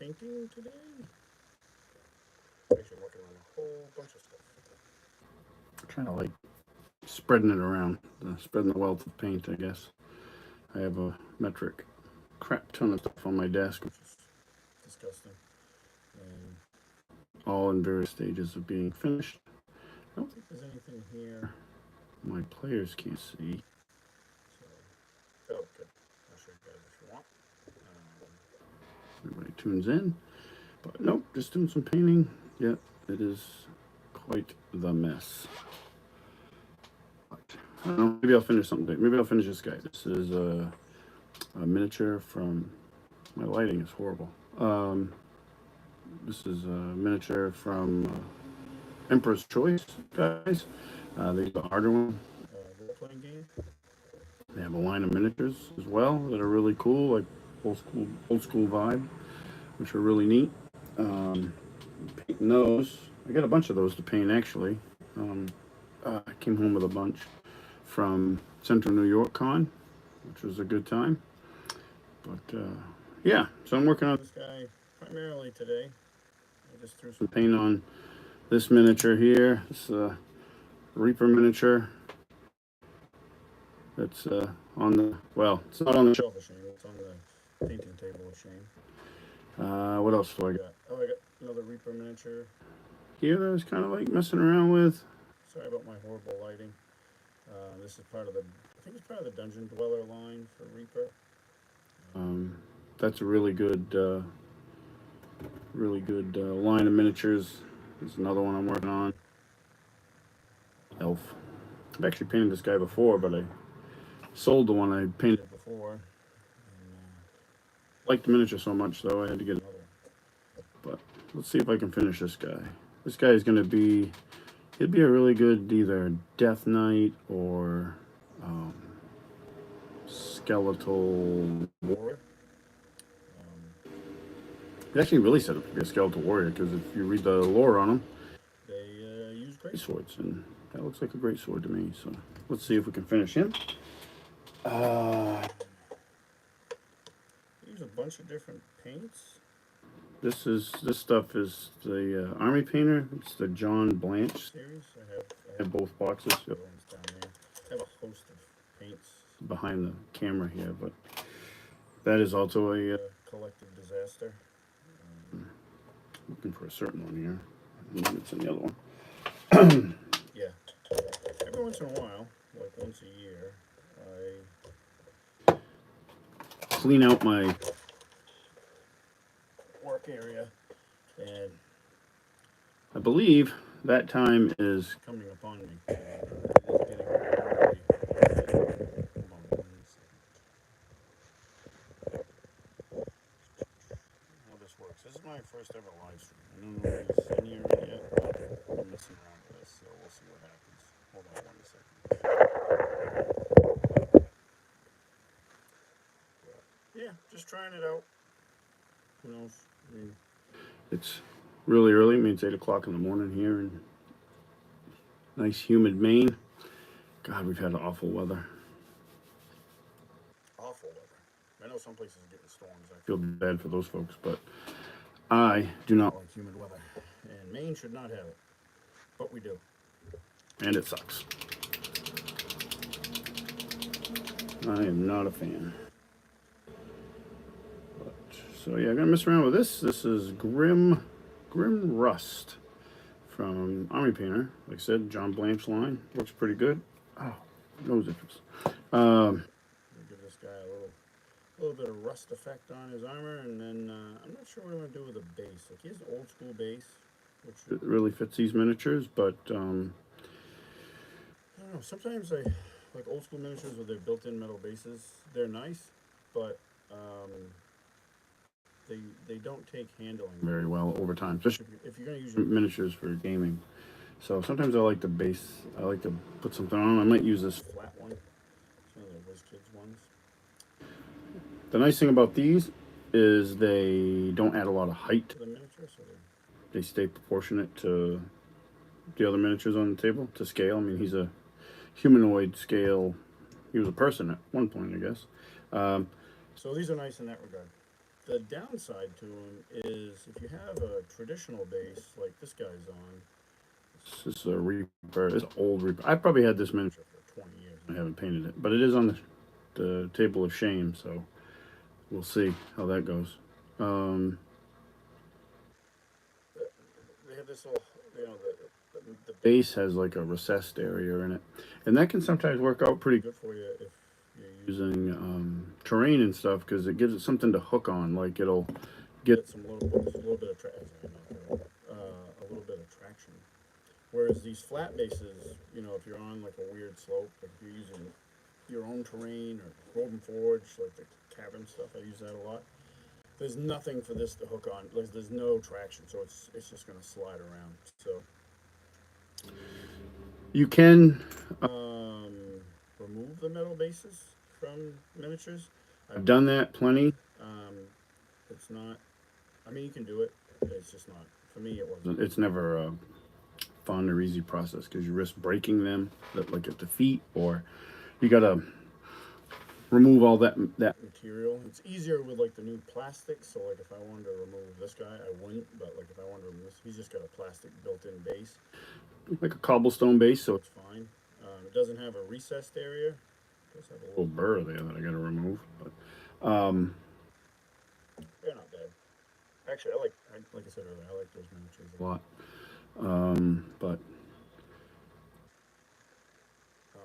painting today. Actually, working on a whole bunch of stuff. Kind of like spreading it around, spreading the wealth of paint, I guess. I have a metric crap ton of stuff on my desk, Which is disgusting. And all in various stages of being finished. I don't think there's anything here. My players can't see. So, oh, good. I'll show you guys if you want. Everybody tunes in. But nope, just doing some painting. Yet it is quite the mess. But, I don't know, maybe I'll finish something. Maybe I'll finish this guy. This is a miniature from... My lighting is horrible. This is a miniature from Emperor's Choice, guys. They got a harder one. Role-playing game. They have a line of miniatures as well that are really cool, like old school vibe, which are really neat. Painting those, I got a bunch of those to paint actually. I came home with a bunch from Central New York Con, which was a good time. But yeah, so I'm working on This guy primarily today. I just threw some paint on this miniature here. This Reaper miniature. That's on the, well, it's not on the shelf of shame. It's on the painting table of shame. What else do I got? Oh, I got another Reaper miniature. Here that I was kind of like messing around with. Sorry about my horrible lighting. This is part of the, I think it's part of the Dungeon Dweller line for Reaper. That's a really good line of miniatures. There's another one I'm working on. Elf. I've actually painted this guy before, but I sold the one I painted before. And, liked the miniature so much, though, I had to get another. But let's see if I can finish this guy. This guy is going to be, he'd be a really good either Death Knight or Skeletal Warrior. He actually really set up to be a Skeletal Warrior, because if you read the lore on him, they use great swords, and that looks like a great sword to me. So let's see if we can finish him. Use a bunch of different paints. This stuff is the Army Painter. It's the John Blanche series. I have both boxes. Yep. Down there. I have a host of paints Behind the camera here, but that is also a collective disaster. Looking for a certain one here. And then it's in the other one. Yeah. Every once in a while, like once a year, I clean out my work area, and I believe that time is coming upon me. This is my first ever live stream. I don't know if he's in here yet, but I'm messing around with this, so we'll see what happens. Hold on 1 second. Yeah, just trying it out. Who knows? I mean, it's really early. I mean, it's 8 o'clock in the morning here in nice humid Maine. God, we've had awful weather. Awful weather. I know some places are getting storms. I feel bad for those folks, but I do not like humid weather, and Maine should not have it, but we do. And it sucks. I am not a fan. But, so yeah, I'm gonna mess around with this. This is Grim Rust from Army Painter. Like I said, John Blanche line. Looks pretty good. Oh, nose itches. Give this guy a little bit of rust effect on his armor, and then I'm not sure what I'm going to do with the base. Like, he has an old school base, which it really fits these miniatures, but I don't know. Sometimes I like old school miniatures with their built-in metal bases. They're nice, but they don't take handling very well over time, especially if you're going to use miniatures for gaming. So sometimes I like the base. I like to put something on. I might use this flat one. It's one of the WizKids ones. The nice thing about these is they don't add a lot of height to the miniature, so they stay proportionate to the other miniatures on the table, to scale. I mean, he's a humanoid scale. He was a person at one point, I guess. So these are nice in that regard. The downside to them is if you have a traditional base like this guy's on, This is a Reaper. It's old Reaper. I probably had this miniature for 20 years I now. haven't painted it, but it is on the table of shame, so we'll see how that goes. Um, They have this little, you know, the base has like a recessed area in it, and that can sometimes work out pretty good good for you if you're using terrain and stuff because it gives it something to hook on. Like it'll get some little bit of a little bit of traction. Whereas these flat bases, you know, if you're on like a weird slope, like if you're using your own terrain or Golden Forge, like the cavern stuff, I use that a lot. There's nothing for this to hook on. Like there's no traction, so it's just gonna slide around. So you can um, remove the metal bases from miniatures. I've done that plenty. Um, it's not. I mean, you can do it. It's just not for me. It wasn't. It's never a fun or easy process because you risk breaking them, like at the feet, or you gotta remove all that Material. It's easier with like the new plastic. So like if I wanted to remove this guy, I wouldn't. But like if I wanted to remove this, he's just got a plastic built-in base. like a cobblestone base, so It's fine. It doesn't have a recessed area. It does have a little little. burr there that I gotta remove. But They're not bad. Actually, like I said earlier, I like those miniatures a a lot. lot. But Uh,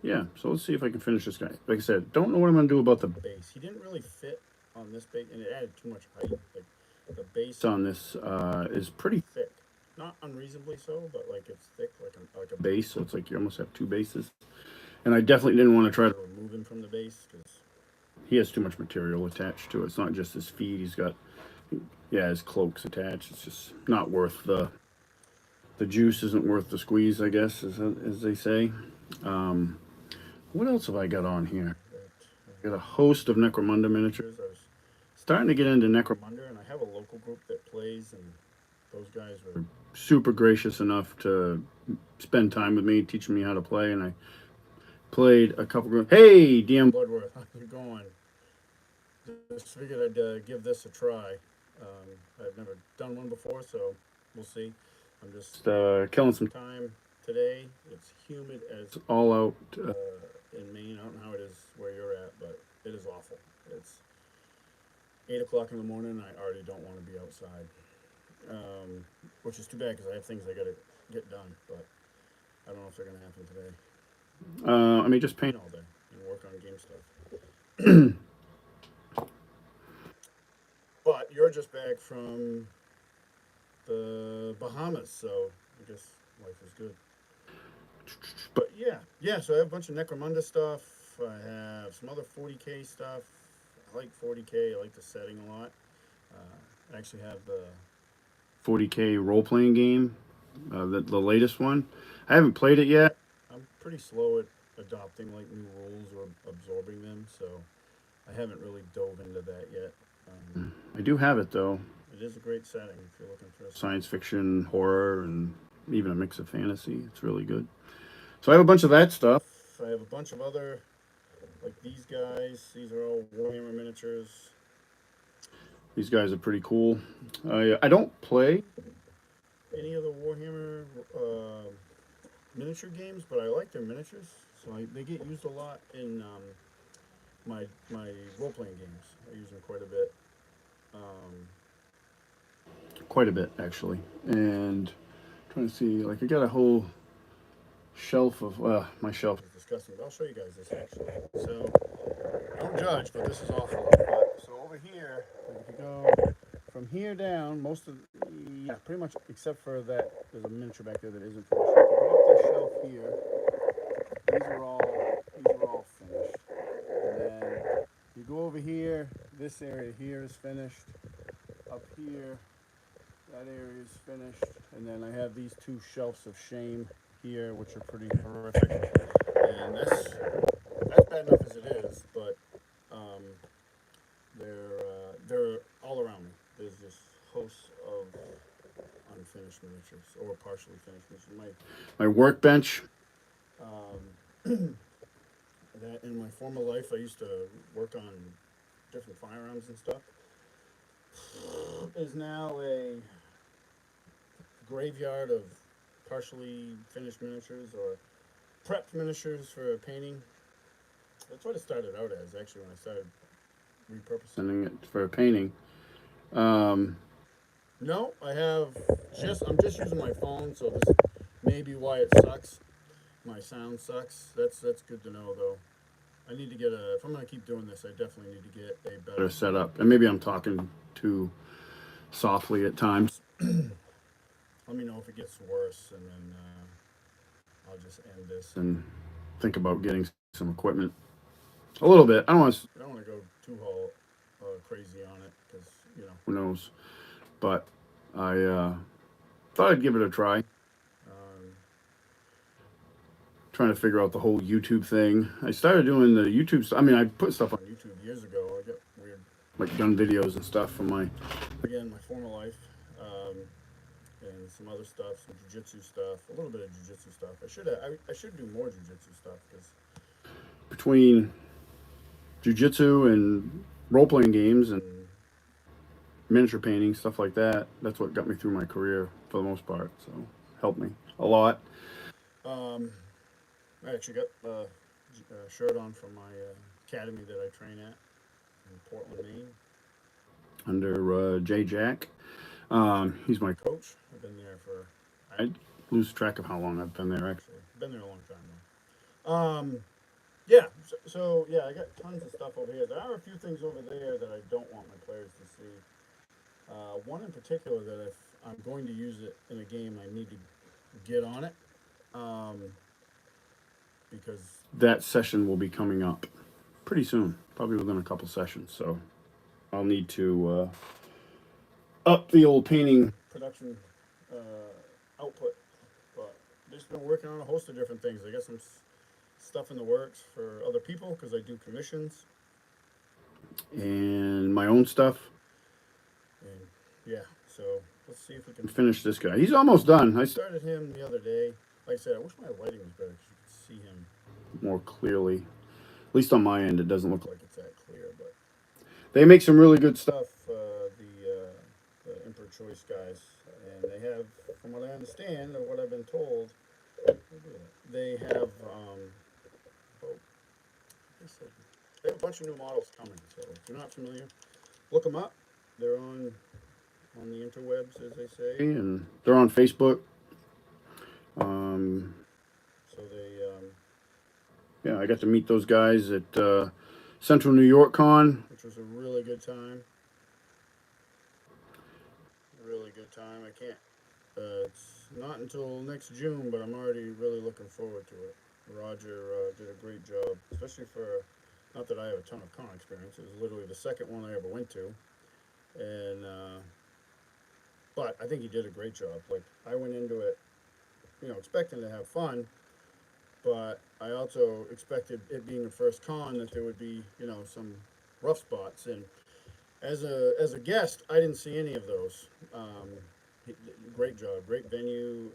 yeah, so let's see if I can finish this guy. Like I said, don't know what I'm gonna do about the base. He didn't really fit on this base, and it added too much height. Like the base on this is pretty thick, not unreasonably so, but like it's thick, like a base, so it's like you almost have two bases. And I definitely didn't want to try to remove him from the base because he has too much material attached to it. It's not just his feet. He's got his cloak's attached. It's just not worth the juice isn't worth the squeeze, I guess, as they say. Um, what else have I got on here? I got a host of Necromunda miniatures. I was Starting to get into Necromunda. and I have a local group that plays, and those guys were Super gracious enough to spend time with me, teaching me how to play, and I played a couple. Hey, DM Bloodworth. How's it going? Just figured I'd give this a try. I've never done one before, so we'll see. I'm just killing some time today. It's humid as all out. In Maine. I don't know how it is where you're at, but it is awful. It's 8 o'clock in the morning, and I already don't want to be outside, which is too bad because I have things I got to get done. But I don't know if they're going to happen today. I mean, just paint All day and work on game stuff. But you're just back from the Bahamas, so I guess life is good. But yeah. So I have a bunch of Necromunda stuff. I have some other 40K stuff. I like 40K. I like the setting a lot. I actually have the 40K role playing game, the latest one. I haven't played it yet. I'm pretty slow at adopting like new rules or absorbing them, so I haven't really dove into that yet. I do have it though. It is a great setting if you're looking for Science fiction, horror, and even a mix of fantasy. It's really good. So I have a bunch of that stuff. I have a bunch of other, like these guys. These are all Warhammer miniatures. These guys are pretty cool. I don't play any other Warhammer miniature games, but I like their miniatures. So they get used a lot in my role playing games. I use them quite a bit. Quite a bit actually, and I'm trying to see. Like I got a whole shelf of my shelf. It's disgusting. But I'll show you guys this actually. So don't judge, but this is awful. But, so over here, like if you go from here down, most of pretty much except for that, there's a miniature back there that isn't finished. If you go up this shelf here, these are all finished. And then you go over here, this area here is finished. Up here, that area is finished. And then I have these two shelves of shame here, which are pretty horrific. And that's bad enough as it is, but they're all around me. There's just hosts of unfinished miniatures or partially finished miniatures. My workbench. That in my former life, I used to work on different firearms and stuff, is now a graveyard of partially finished miniatures or prepped miniatures for painting. That's what it started out as, actually, when I started repurposing it for painting. No, I'm just using my phone, so this may be why it sucks. My sound sucks. That's good to know, though. I need to get a. If I'm gonna keep doing this, I definitely need to get a better setup, and maybe I'm talking too softly at times. Let me know if it gets worse, and then I'll just end this. And think about getting some equipment. A little bit. I don't want to. I don't want to go too crazy on it because Who knows? But I thought I'd give it a try. Trying to figure out the whole YouTube thing. I started doing the YouTube. I mean, I put stuff on YouTube years ago. I got weird, like gun videos and stuff from my former life, and some other stuff, some jiu-jitsu stuff, a little bit of jiu-jitsu stuff. I should do more jiu-jitsu stuff because between jiu-jitsu and role-playing games and miniature painting, stuff like that. That's what got me through my career for the most part. So helped me a lot. I actually got a shirt on from my academy that I train at in Portland, Maine. Under Jay Jack. He's my coach. I've been there for... I lose track of how long I've been there, actually. Been there a long time, though. Yeah, so, yeah, I got tons of stuff over here. There are a few things over there that I don't want my players to see. One in particular that if I'm going to use it in a game, I need to get on it. Because that session will be coming up pretty soon, probably within a couple sessions. So I'll need to up the old painting production output. But just been working on a host of different things. I got some stuff in the works for other people because I do commissions and my own stuff. And yeah, so let's see if we can finish this guy. He's almost done. I started him the other day. Like I said, I wish my lighting was better because you could see him more clearly. At least on my end, it doesn't look like it's that clear. But they make some really good stuff. The Emperor Choice guys, and they have, from what I understand or what I've been told, they have they have a bunch of new models coming. So if you're not familiar, look them up. They're on the interwebs, as they say, and they're on Facebook. So they yeah, I got to meet those guys at Central New York Con, which was a really good time. Really good time. I can't. It's not until next June, but I'm already really looking forward to it. Roger did a great job, especially for, not that I have a ton of con experience. It was literally the second one I ever went to, and but I think he did a great job. Like, I went into it, expecting to have fun, but I also expected, it being the first con, that there would be, some rough spots. And as a guest, I didn't see any of those. Great job, great venue.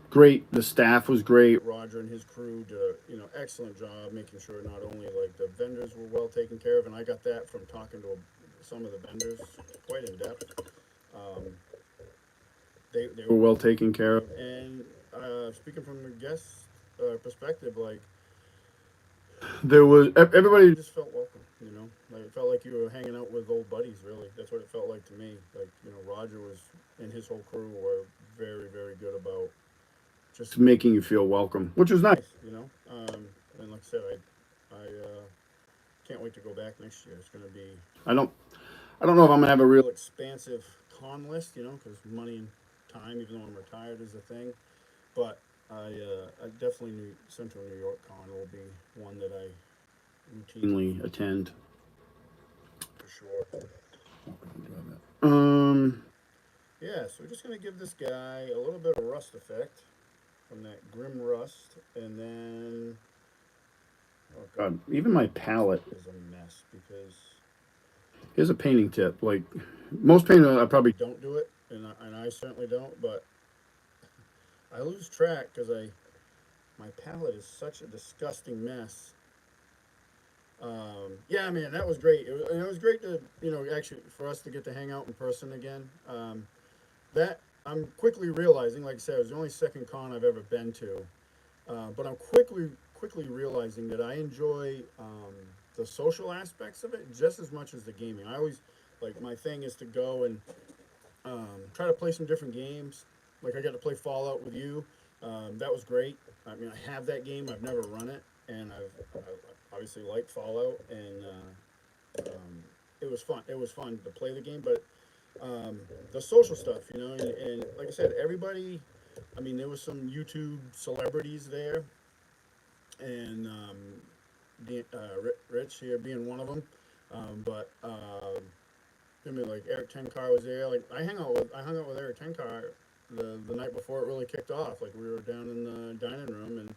Great. The staff was great. Roger and his crew did a, excellent job making sure not only like the vendors were well taken care of, and I got that from talking to some of the vendors quite in depth. They were well taken care of. And speaking from the guest perspective, like, there was, everybody just felt welcome, like it felt like you were hanging out with old buddies. Really, that's what it felt like to me. Like, Roger was, and his whole crew were very, very good about just making you feel welcome, which was nice. And like I said, I can't wait to go back next year. It's going to be, I don't know if I'm gonna have a real expansive con list, because money and time, even though I'm retired, is a thing. But I definitely knew Central New York Con will be one that I routinely attend. For sure. Yeah, so we're just gonna give this guy a little bit of rust effect from that grim rust, and then, oh God, even my palette is a mess because here's a painting tip. Like, most painters, I probably don't do it, and I certainly don't, but I lose track because my palette is such a disgusting mess Yeah, man, that was great. And it was great to, actually for us to get to hang out in person again. That I'm quickly realizing, like I said, it was the only second con I've ever been to. But I'm quickly realizing that I enjoy the social aspects of it just as much as the gaming. I always like my thing is to go and try to play some different games. Like I got to play Fallout with you. That was great. I mean, I have that game. I've never run it, and I obviously like Fallout, and it was fun. It was fun to play the game, but the social stuff, and like I said, everybody. I mean, there was some YouTube celebrities there, and Rich here being one of them. But I mean, like Eric Tenkar was there. Like I hung out with Eric Tenkar the night before it really kicked off. Like we were down in the dining room, and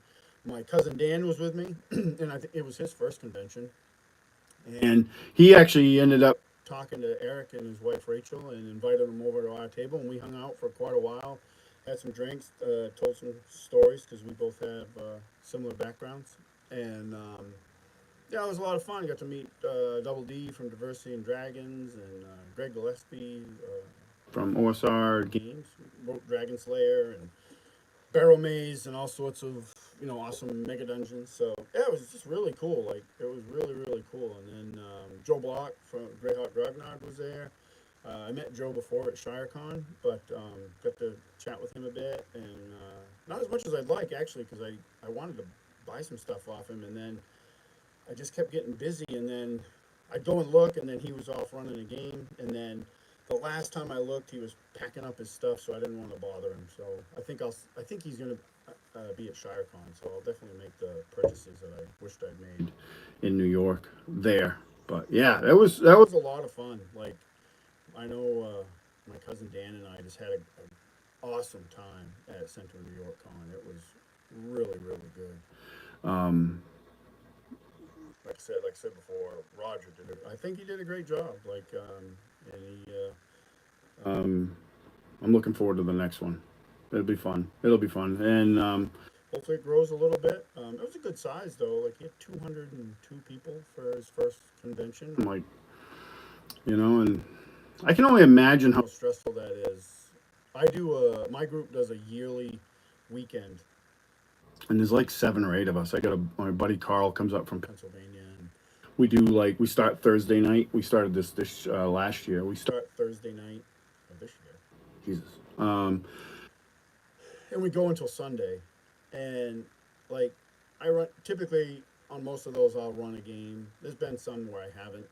my cousin Dan was with me, and I think it was his first convention. And he actually ended up. talking to Eric and his wife Rachel, and invited them over to our table, and we hung out for quite a while. Had some drinks, told some stories because we both have similar backgrounds, and yeah, it was a lot of fun. Got to meet Double D from Diversity and Dragons, and Greg Gillespie From OSR Games, wrote Dragon Slayer and Barrel Maze and all sorts of awesome mega dungeons. So yeah, it was just really cool. Like it was really cool. And then Joe Block from Greyhawk Grognard was there. I met Joe before at ShireCon, but got to chat with him a bit, and not as much as I'd like actually, because I wanted to buy some stuff off him, and then I just kept getting busy, and then I'd go and look, and then he was off running a game, and then the last time I looked, he was packing up his stuff, so I didn't want to bother him. So I think he's gonna be at ShireCon, so I'll definitely make the purchases that I wished I'd made. in New York there. But yeah, It that was was a lot of fun. Like I know my cousin Dan and I just had a awesome time at Central New York Con. It was really good. um, Like I said before, Roger did it. I think he did a great job. Like, and he, um, I'm looking forward to the next one. It'll be fun. It'll be fun. And hopefully it grows a little bit. It was a good size though. Like he had 202 people for his first convention. I'm like, and I can only imagine How how. stressful that is. I do. My group does a yearly weekend And there's like 7 or 8 of us. My buddy Carl comes up from. Pennsylvania, and We do like we start Thursday night. We started this last year. We start start Thursday night of this year, Jesus. and we go until Sunday. And like I run typically on most of those, I'll run a game. There's been some where I haven't.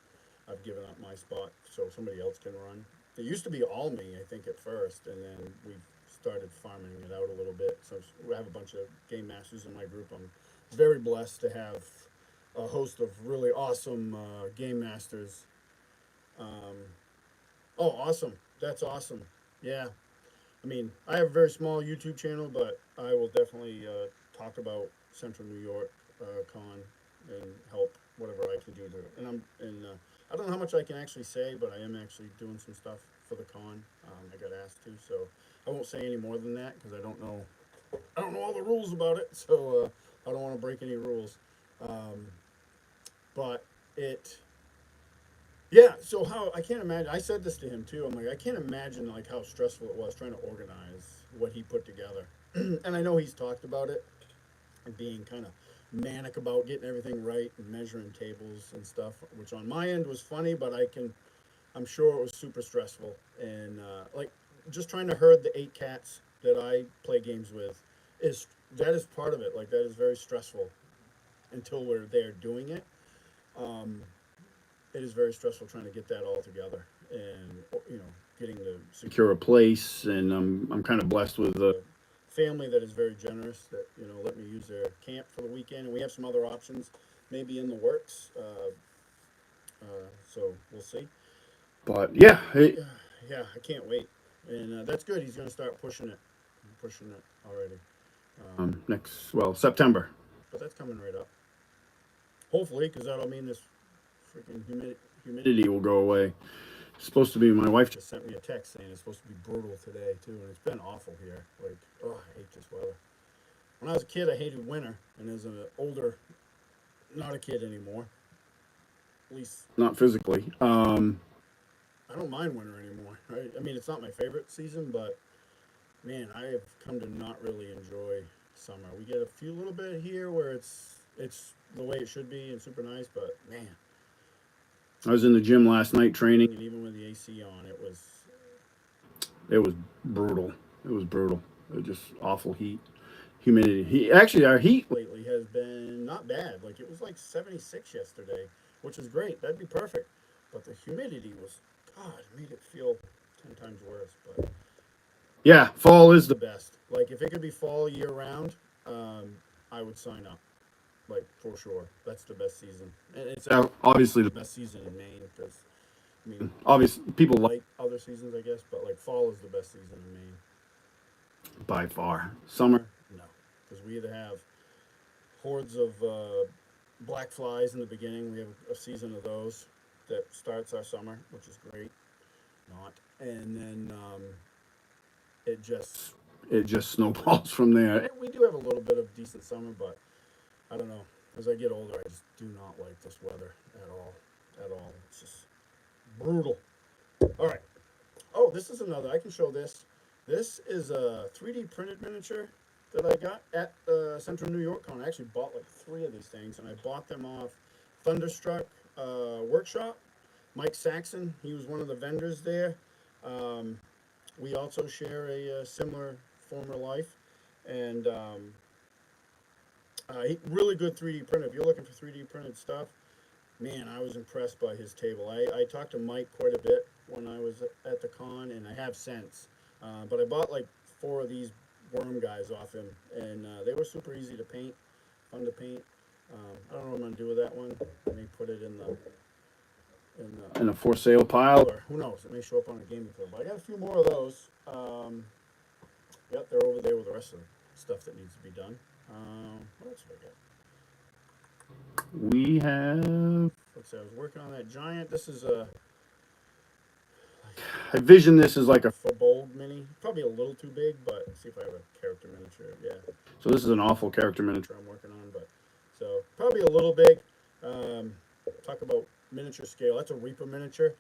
I've given up my spot so somebody else can run. It used to be all me, I think, at first, and then we started farming it out a little bit. So we have a bunch of game masters in my group. I'm very blessed to have a host of really awesome game masters. Um, oh, awesome! That's awesome. Yeah, I mean, I have a very small YouTube channel, but I will definitely talk about Central New York Con and help whatever I can do to. I don't know how much I can actually say, but I am actually doing some stuff for the con. I got asked to, so I won't say any more than that because I don't know. I don't know all the rules about it, so I don't want to break any rules. Um, but it Yeah, so how I can't imagine. I said this to him too. I'm like, I can't imagine like how stressful it was trying to organize what he put together. And I know he's talked about it and being kind of manic about getting everything right and measuring tables and stuff, which on my end was funny, but I'm sure it was super stressful. And like just trying to herd the 8 cats that I play games with that is part of it. Like that is very stressful until we're there doing it. Um, it is very stressful trying to get that all together and getting the Secure a place, and I'm kind of blessed with the. family that is very generous that let me use their camp for the weekend, and we have some other options maybe in the works. So we'll see. But yeah, Yeah, I can't wait, and that's good. He's going to start pushing it already. September. But that's coming right up. Hopefully, because that'll mean this freaking humidity Humidity will go away. It's supposed to be. My wife just sent me a text saying it's supposed to be brutal today too, and it's been awful here. Like, oh, I hate this weather. When I was a kid, I hated winter, and as an older, not a kid anymore, At least not physically. I don't mind winter anymore. Right? I mean, it's not my favorite season, but man, I have come to not really enjoy summer. We get a few little bit here where it's the way it should be and super nice, but man, I was in the gym last night training. and even with the AC on, It was brutal. It was brutal. It was just awful heat, humidity. Actually, our heat. lately has been not bad. Like it was like 76 yesterday, which is great. That'd be perfect. But the humidity was, God, it made it feel 10 times worse. But Yeah, fall is the the. best. Like if it could be fall year round, I would sign up. Like for sure, that's the best season. And it's Obviously, the best season in Maine because I mean, obviously people like other seasons, I guess, but like fall is the best season in Maine. by far. Summer. No, because we either have hordes of black flies in the beginning. We have a season of those that starts our summer, which is great. Not, and then it just It just snowballs from there. we do have a little bit of decent summer, but I don't know. As I get older, I just do not like this weather at all. At all, it's just brutal. All right. Oh, this is another. I can show this. This is a 3D printed miniature that I got at Central New York Con. I actually bought like 3 of these things, and I bought them off Thunderstruck Workshop. Mike Saxon, he was one of the vendors there. Um, we also share a similar former life, and really good 3D printer. If you're looking for 3D printed stuff, man, I was impressed by his table. I talked to Mike quite a bit when I was at the con, and I have since. But I bought like 4 of these worm guys off him, and they were super easy to paint, fun to paint. I don't know what I'm gonna do with that one. I may put it In a for sale pile. or who knows? It may show up on a gaming club. But I got a few more of those. Yep, they're over there with the rest of the stuff that needs to be done. What else have I got? We have. Let's see. I was working on that giant. This is a I vision this as like a. for bold mini. Probably a little too big, but let's see if I have a character miniature. Yeah, So this is an awful character miniature. I'm working on, but so probably a little big. Talk about miniature scale. That's a Reaper miniature.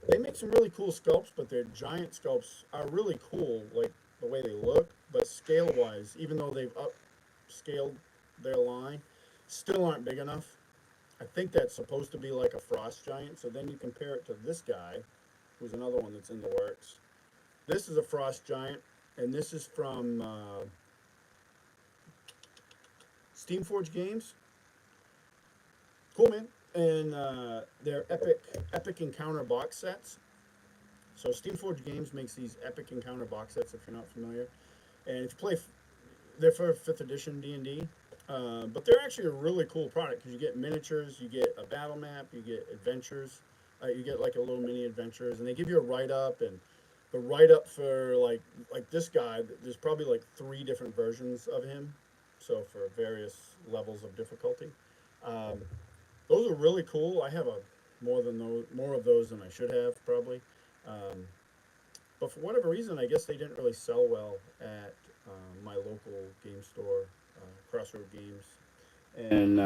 They make some really cool sculpts, but their giant sculpts are really cool, like the way they look. But scale wise, even though they've upscaled their line, still aren't big enough. I think that's supposed to be like a frost giant. So then you compare it to this guy, who's another one that's in the works. This is a frost giant, and this is from Steamforge Games. Cool, man. And they're epic encounter box sets. So Steamforge Games makes these epic encounter box sets. If you're not familiar, and if you play, they're for 5th edition D&D. But they're actually a really cool product because you get miniatures, you get a battle map, you get adventures, you get like a little mini adventures, and they give you a write up. And the write up for like this guy, there's probably like 3 different versions of him, so for various levels of difficulty. Those are really cool. I have more of those than I should have probably. But for whatever reason, I guess they didn't really sell well at my local game store, Crossroad Games. And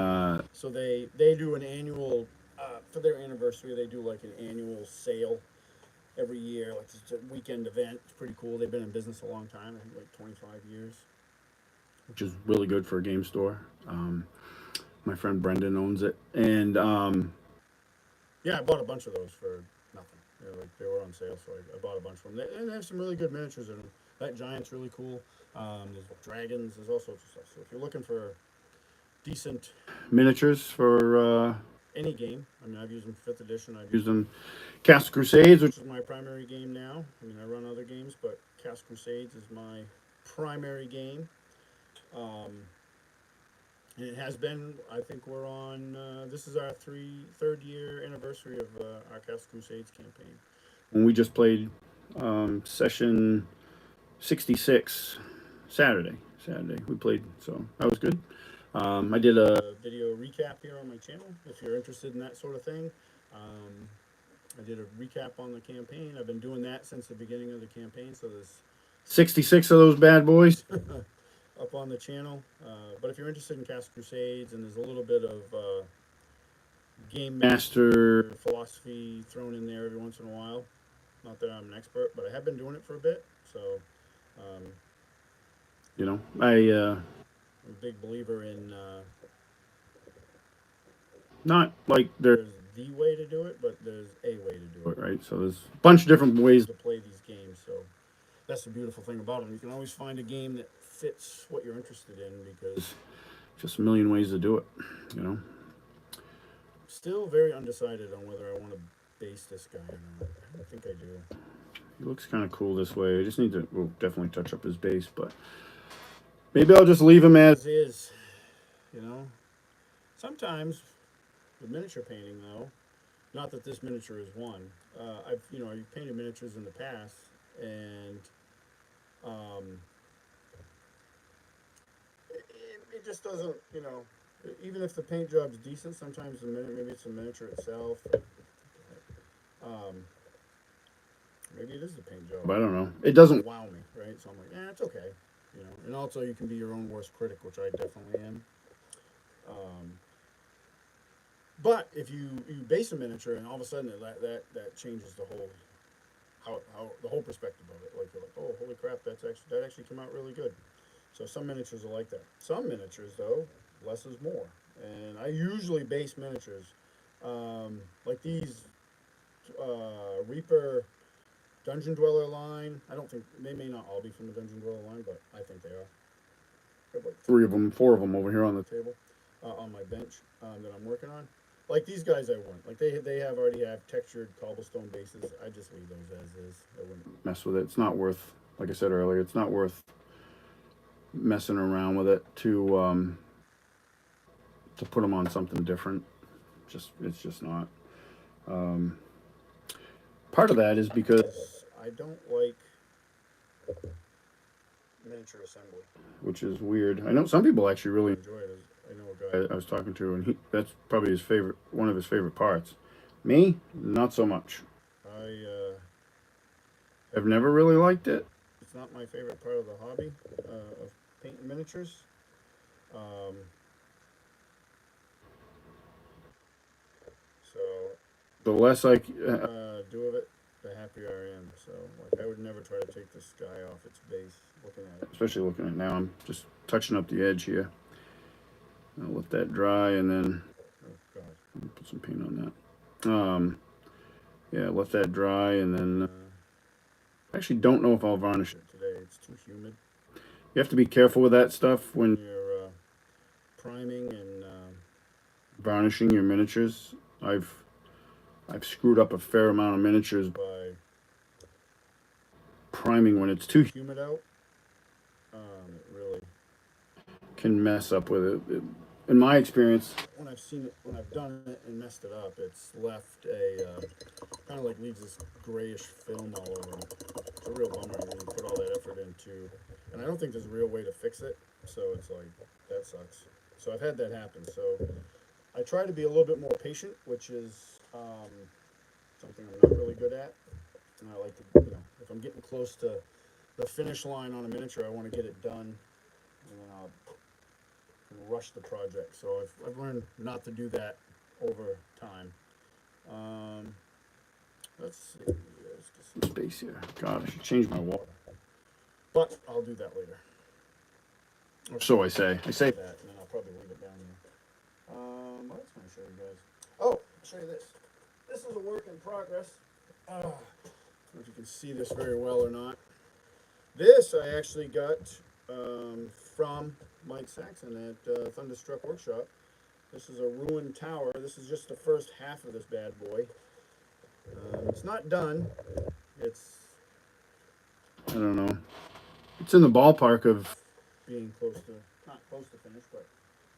So they do an annual, for their anniversary, they do like an annual sale every year. Like it's a weekend event. It's pretty cool. They've been in business a long time, I think like 25 years. which is really good for a game store. My friend Brendan owns it, and Yeah, I bought a bunch of those for nothing. They were on sale, so I bought a bunch of them. And they have some really good miniatures in them. That giant's really cool. There's dragons. There's all sorts of stuff. So if you're looking for decent miniatures for any game, I mean, I've used them 5th edition. I've used them. Cast Crusades, which which is my primary game now. I mean, I run other games, but Cast Crusades is my primary game. And it has been. I think we're on. This is our third year anniversary of our Cast Crusades campaign. when we just played session 66 Saturday we played, so that was good. I did a Video recap here on my channel if you're interested in that sort of thing. I did a recap on the campaign. I've been doing that since the beginning of the campaign, so there's 66 of those bad boys. up on the channel. But if you're interested in Cast Crusades, and there's a little bit of game master philosophy thrown in there every once in a while. Not that I'm an expert, but I have been doing it for a bit. So um, You know, I'm a big believer in not like there's there's the way to do it, but there's a way to do it. right. So there's a bunch of different ways. To play these games. So that's the beautiful thing about them. You can always find a game that fits what you're interested in because Just a million ways to do it. You know. still very undecided on whether I want to base this guy or not. I think I do. He looks kind of cool this way. I just need to, we'll definitely touch up his base, but maybe I'll just leave him as Is, you know. Sometimes with miniature painting, though, not that this miniature is one. I've painted miniatures in the past, and um, it just doesn't, even if the paint job's decent, sometimes maybe it's the miniature itself. Um, maybe it is the paint job. But I don't know. It doesn't. Wow me, right? So I'm like, it's okay, And also, you can be your own worst critic, which I definitely am. But if you base a miniature and all of a sudden that changes the whole how the whole perspective of it. Like you're like, oh, holy crap, that actually came out really good. So some miniatures are like that. Some miniatures, though, less is more. And I usually base miniatures like these Reaper Dungeon Dweller line. I don't think they may not all be from the Dungeon Dweller line, but I think they are. I have like 4 of them over here on the table on my bench that I'm working on. Like these guys, I wouldn't. Like they already have textured cobblestone bases. I just leave those as is. I wouldn't mess with it. It's not worth, like I said earlier, it's not worth messing around with it to put them on something different. It's just not. Part of that is because I don't like miniature assembly, which is weird. I know some people actually really enjoy it. I know a guy I was talking to, and that's probably one of his favorite parts. Me, not so much. I've never really liked it. It's not my favorite part of the hobby of painting miniatures. So The less I do of it, the happier I am. So like I would never try to take this guy off its base. Looking at it, especially looking at it now, I'm just touching up the edge here. I'll let that dry and then put some paint on that. Yeah, let that dry and then I actually don't know if I'll varnish it today. It's too humid. You have to be careful with that stuff when you're priming and varnishing your miniatures. I've screwed up a fair amount of miniatures by priming when it's too humid out. It really can mess up with it. In my experience, when I've done it and messed it up, it's left a kind of like leaves this grayish film all over it. It's a real bummer when you put all that effort into, and I don't think there's a real way to fix it. So it's like that sucks. So I've had that happen. So I try to be a little bit more patient, which is something I'm not really good at. And I like to, if I'm getting close to the finish line on a miniature, I want to get it done, and then I'll rush the project. So I've learned not to do that over time. Let's see. Let's get some space here. God, I should change my water. But I'll do that later. Or so I say. I say that, and then I'll probably leave it down here. What else can I show you guys? Oh, I'll show you this. This is a work in progress. I don't know if you can see this very well or not. This I actually got from Mike Saxon at Thunderstruck Workshop. This is a ruined tower. This is just the first half of this bad boy. It's not done. It's, I don't know. It's in the ballpark of being not close to finish, but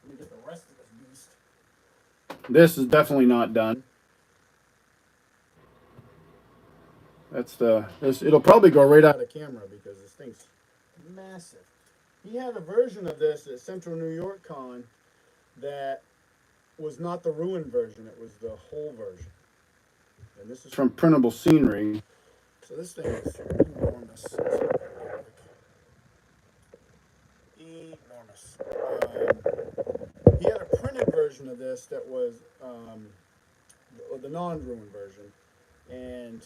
let me get the rest of this beast. This is definitely not done. It'll probably go right out of camera because this thing's massive. He had a version of this at Central New York Con that was not the ruined version, it was the whole version. And this is from Printable Scenery. So this thing is enormous. Enormous. He had a printed version of this that was the non-ruined version, and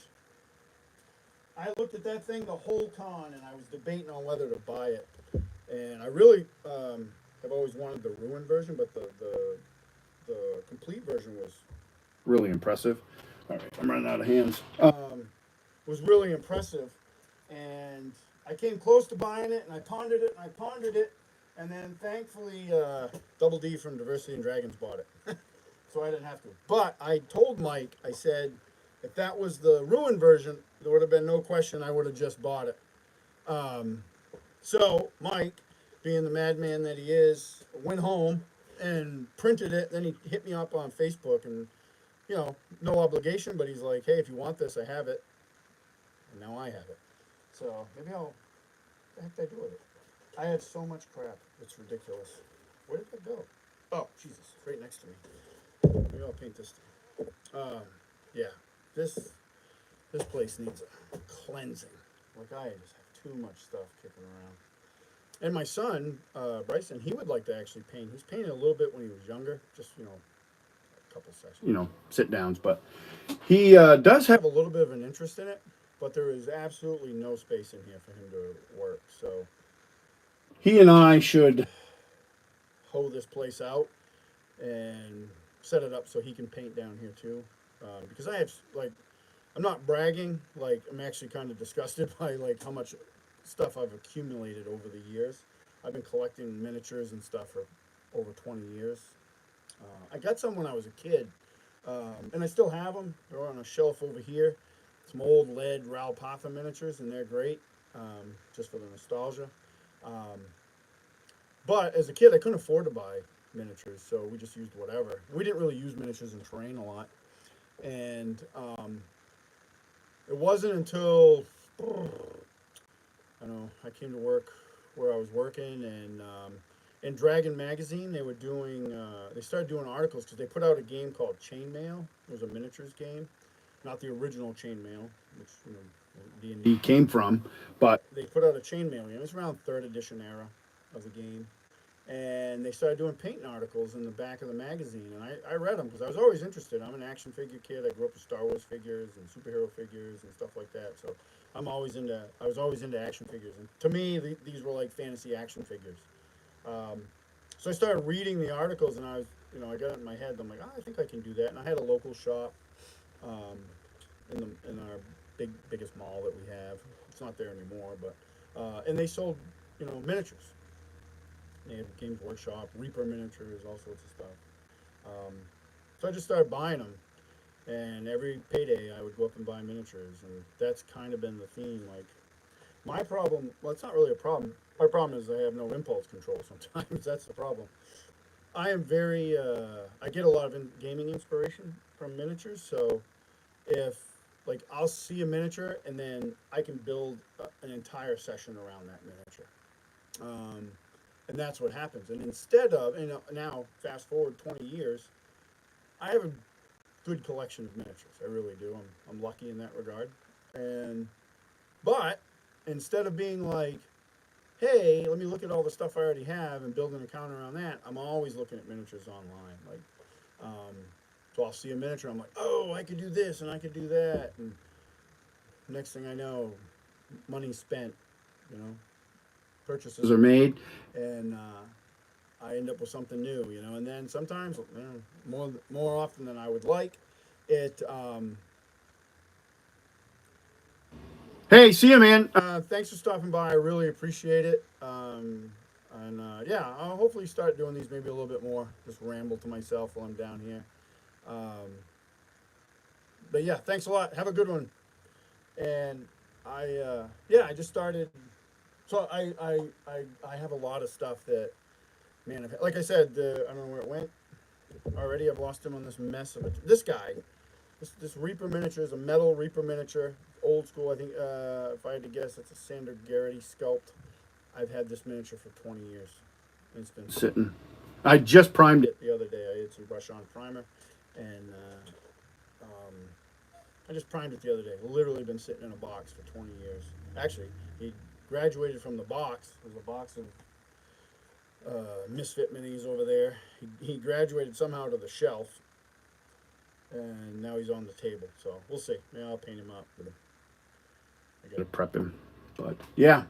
I looked at that thing the whole con, and I was debating on whether to buy it. And I really have always wanted the ruined version, but the complete version Really impressive. All right, I'm running out of hands. was really impressive. And I came close to buying it, and I pondered it, and I pondered it, and then thankfully Double D from Diversity and Dragons bought it, so I didn't have to. But I told Mike, I said, if that was the ruined version, there would have been no question I would have just bought it. So Mike, being the madman that he is, went home and printed it. Then he hit me up on Facebook, and no obligation, but he's like, "Hey, if you want this, I have it." And now I have it. So maybe what the heck did I do with it? I had so much crap. It's ridiculous. Where did it go? Oh, Jesus, it's right next to me. Maybe I'll paint this thing. Yeah, this place needs a cleansing. Like I just have too much stuff kicking around. And my son, Bryson, he would like to actually paint. He's painted a little bit when he was younger, just a couple sessions. Sit downs, but he does have Have a little bit of an interest in it, but there is absolutely no space in here for him to work. So he and I should hoe this place out and set it up so he can paint down here too. Because I have I'm not bragging. Like I'm actually kind of disgusted by like how much stuff I've accumulated over the years. I've been collecting miniatures and stuff for over 20 years. I got some when I was a kid, and I still have them. They're on a shelf over here. Some old lead Ralpatha miniatures, and they're great, just for the nostalgia. But as a kid, I couldn't afford to buy miniatures, so we just used whatever. We didn't really use miniatures in terrain a lot, and it wasn't until I came to work where I was working, and in Dragon Magazine, they started doing articles because they put out a game called Chainmail. It was a miniatures game, not the original Chainmail, which D&D came from, but they put out a Chainmail game. It was around 3rd edition era of the game, and they started doing painting articles in the back of the magazine, and I read them because I was always interested. I'm an action figure kid. I grew up with Star Wars figures and superhero figures and stuff like that, so I was always into action figures, and to me, these were like fantasy action figures. So I started reading the articles, and I got it in my head. I'm like, I think I can do that. And I had a local shop in our biggest mall that we have. It's not there anymore, but and they sold miniatures. They had Games Workshop, Reaper miniatures, all sorts of stuff. So I just started buying them, and every payday I would go up and buy miniatures, and that's kind of been the theme. Like my problem, well, it's not really a problem. My problem is I have no impulse control sometimes. That's the problem. I am very, I get a lot of gaming inspiration from miniatures. So if, like, I'll see a miniature and then I can build an entire session around that miniature. And that's what happens. And instead of, now fast forward 20 years, I have a good collection of miniatures. I really do. I'm lucky in that regard. But instead of being like, hey, let me look at all the stuff I already have and build an account around that, I'm always looking at miniatures online. Like, so I'll see a miniature, I'm like, oh, I could do this and I could do that. And next thing I know, money's spent, purchases are made, and I end up with something new, and then sometimes, more often than I would like, it, hey, see you, man. thanks for stopping by. I really appreciate it. Yeah, I'll hopefully start doing these maybe a little bit more. Just ramble to myself while I'm down here. But yeah, thanks a lot. Have a good one. And I just started. So I have a lot of stuff that, man, like I said, I don't know where it went already. I've lost him on this mess of it. This guy, this Reaper miniature is a metal Reaper miniature. Old school, I think, if I had to guess, it's a Sander Garrity sculpt. I've had this miniature for 20 years. It's been Sitting. I just primed it. the other day. I had some brush on primer, and I just primed it the other day. Literally been sitting in a box for 20 years. Actually, he graduated from the box. There's a box of Misfit minis over there. He graduated somehow to the shelf, and now he's on the table. So we'll see. Maybe I'll paint him up. I To got prep him. But yeah,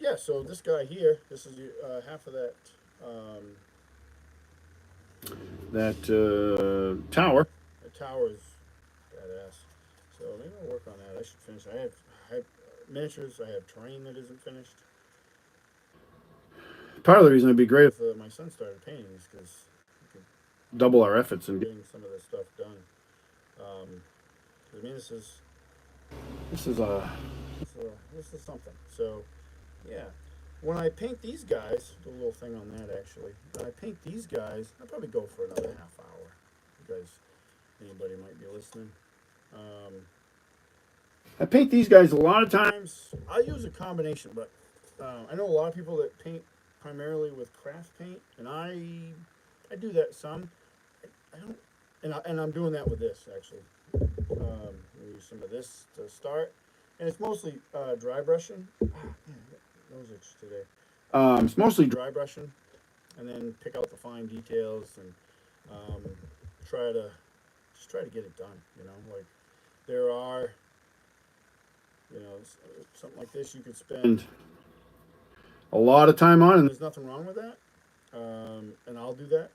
yeah. So this guy here, this is half of that um, that tower. the tower is badass. So maybe I'll work on that. I should finish. I have miniatures. I have terrain that isn't finished. Part of the reason it'd be great if If my son started painting is because double our efforts and getting some of this stuff done. Um, I mean, this is a this is something. So yeah, when I paint these guys, do a little thing on that actually. When I paint these guys, I'll probably go for another half hour. You guys, anybody might be listening. Um, I paint these guys a lot of times. I use a combination, but I know a lot of people that paint primarily with craft paint, and I do that some. I don't, and I'm doing that with this actually. We use some of this to start, and it's mostly dry brushing. Ah, man, I got nose itch today. It's mostly Dry brushing, and then pick out the fine details and um, try to try to get it done. You know, like there are, you know, something like this you could spend a lot of time on, and there's nothing wrong with that, and I'll do that.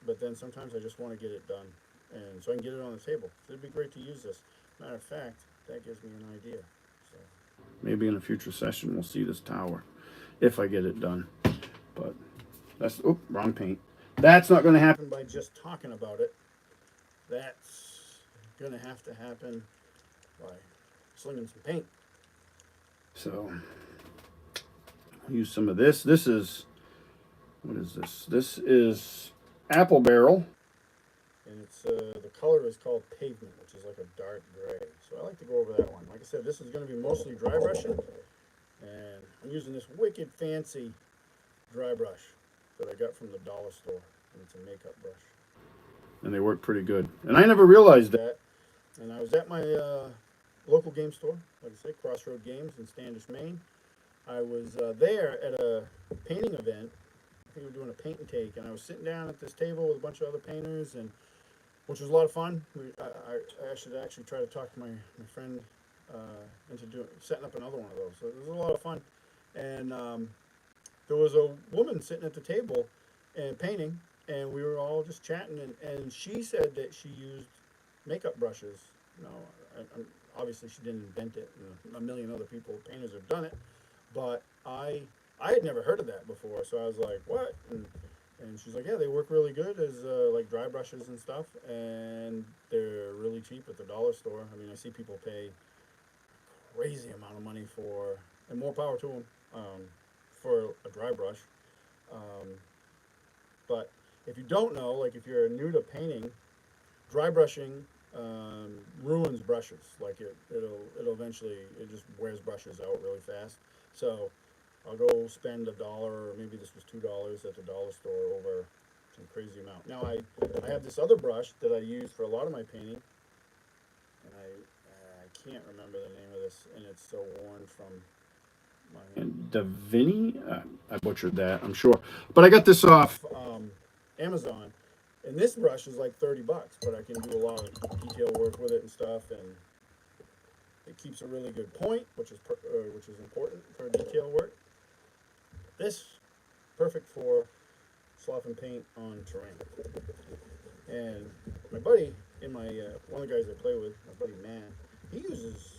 But then sometimes I just want to get it done, and so I can get it on the table. So it'd be great to use this. Matter of fact, that gives me an idea. So maybe in a future session we'll see this tower if I get it done. But that's wrong paint. That's not going to happen by just talking about it, that's gonna have to happen by slinging some paint. So I'll use some of this. This is, what is this? This is apple barrel. And it's the color is called pavement, which is like a dark gray. So I like to go over that one. Like I said, this is going to be mostly dry brushing, and I'm using this wicked fancy dry brush that I got from the dollar store, and it's a makeup brush. And they work pretty good. And I never realized that. And I was at my local game store, like I said, Crossroad Games in Standish, Maine. I was there at a painting event. I think we were doing a paint and take, and I was sitting down at this table with a bunch of other painters, and which was a lot of fun. I should actually try to talk to my friend into setting up another one of those. So it was a lot of fun. And there was a woman sitting at the table and painting, and we were all just chatting, and she said that she used makeup brushes. You know, obviously she didn't invent it. A million other people, painters, have done it, but I had never heard of that before. So I was like, what? And she's like, yeah, they work really good as like dry brushes and stuff, and they're really cheap at the dollar store. I mean, I see people pay a crazy amount of money for, and more power to them, for a dry brush. Um, but if you don't know, like if you're new to painting, dry brushing ruins brushes. Like it'll eventually, it just wears brushes out really fast. So I'll go spend $1, or maybe this was $2 at the dollar store over some crazy amount. Now I have this other brush that I use for a lot of my painting, and I can't remember the name of this, and it's so worn from my And Davini? I butchered that, I'm sure. But I got this off Amazon, and this brush is like $30, but I can do a lot of detail work with it and stuff, and it keeps a really good point, which is important for detail work. This perfect for slopping paint on terrain. And my buddy in my one of the guys I play with, my buddy Man, he uses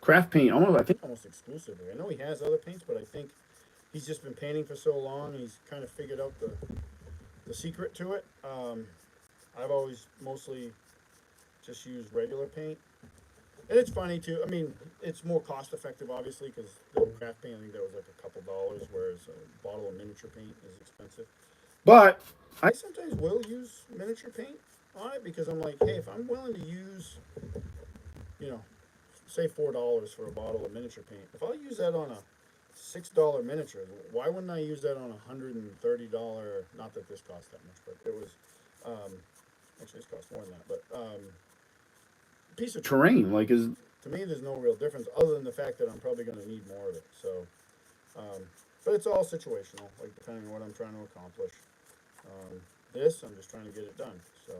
craft paint. I think almost exclusively. I know he has other paints, but I think he's just been painting for so long, and he's kind of figured out the secret to it. I've always mostly just used regular paint. And it's funny too. I mean, it's more cost effective, obviously, because the craft paint, I think that was like a couple dollars, whereas a bottle of miniature paint is expensive. But I sometimes will use miniature paint on it because I'm like, hey, if I'm willing to use, you know, say $4 for a bottle of miniature paint, if I'll use that on a $6 miniature, why wouldn't I use that on a $130? Not that this cost that much, but it was actually this cost more than that, but piece of terrain, like, is to me, there's no real difference other than the fact that I'm probably going to need more of it. So, but it's all situational, like depending on what I'm trying to accomplish. This, I'm just trying to get it done. So,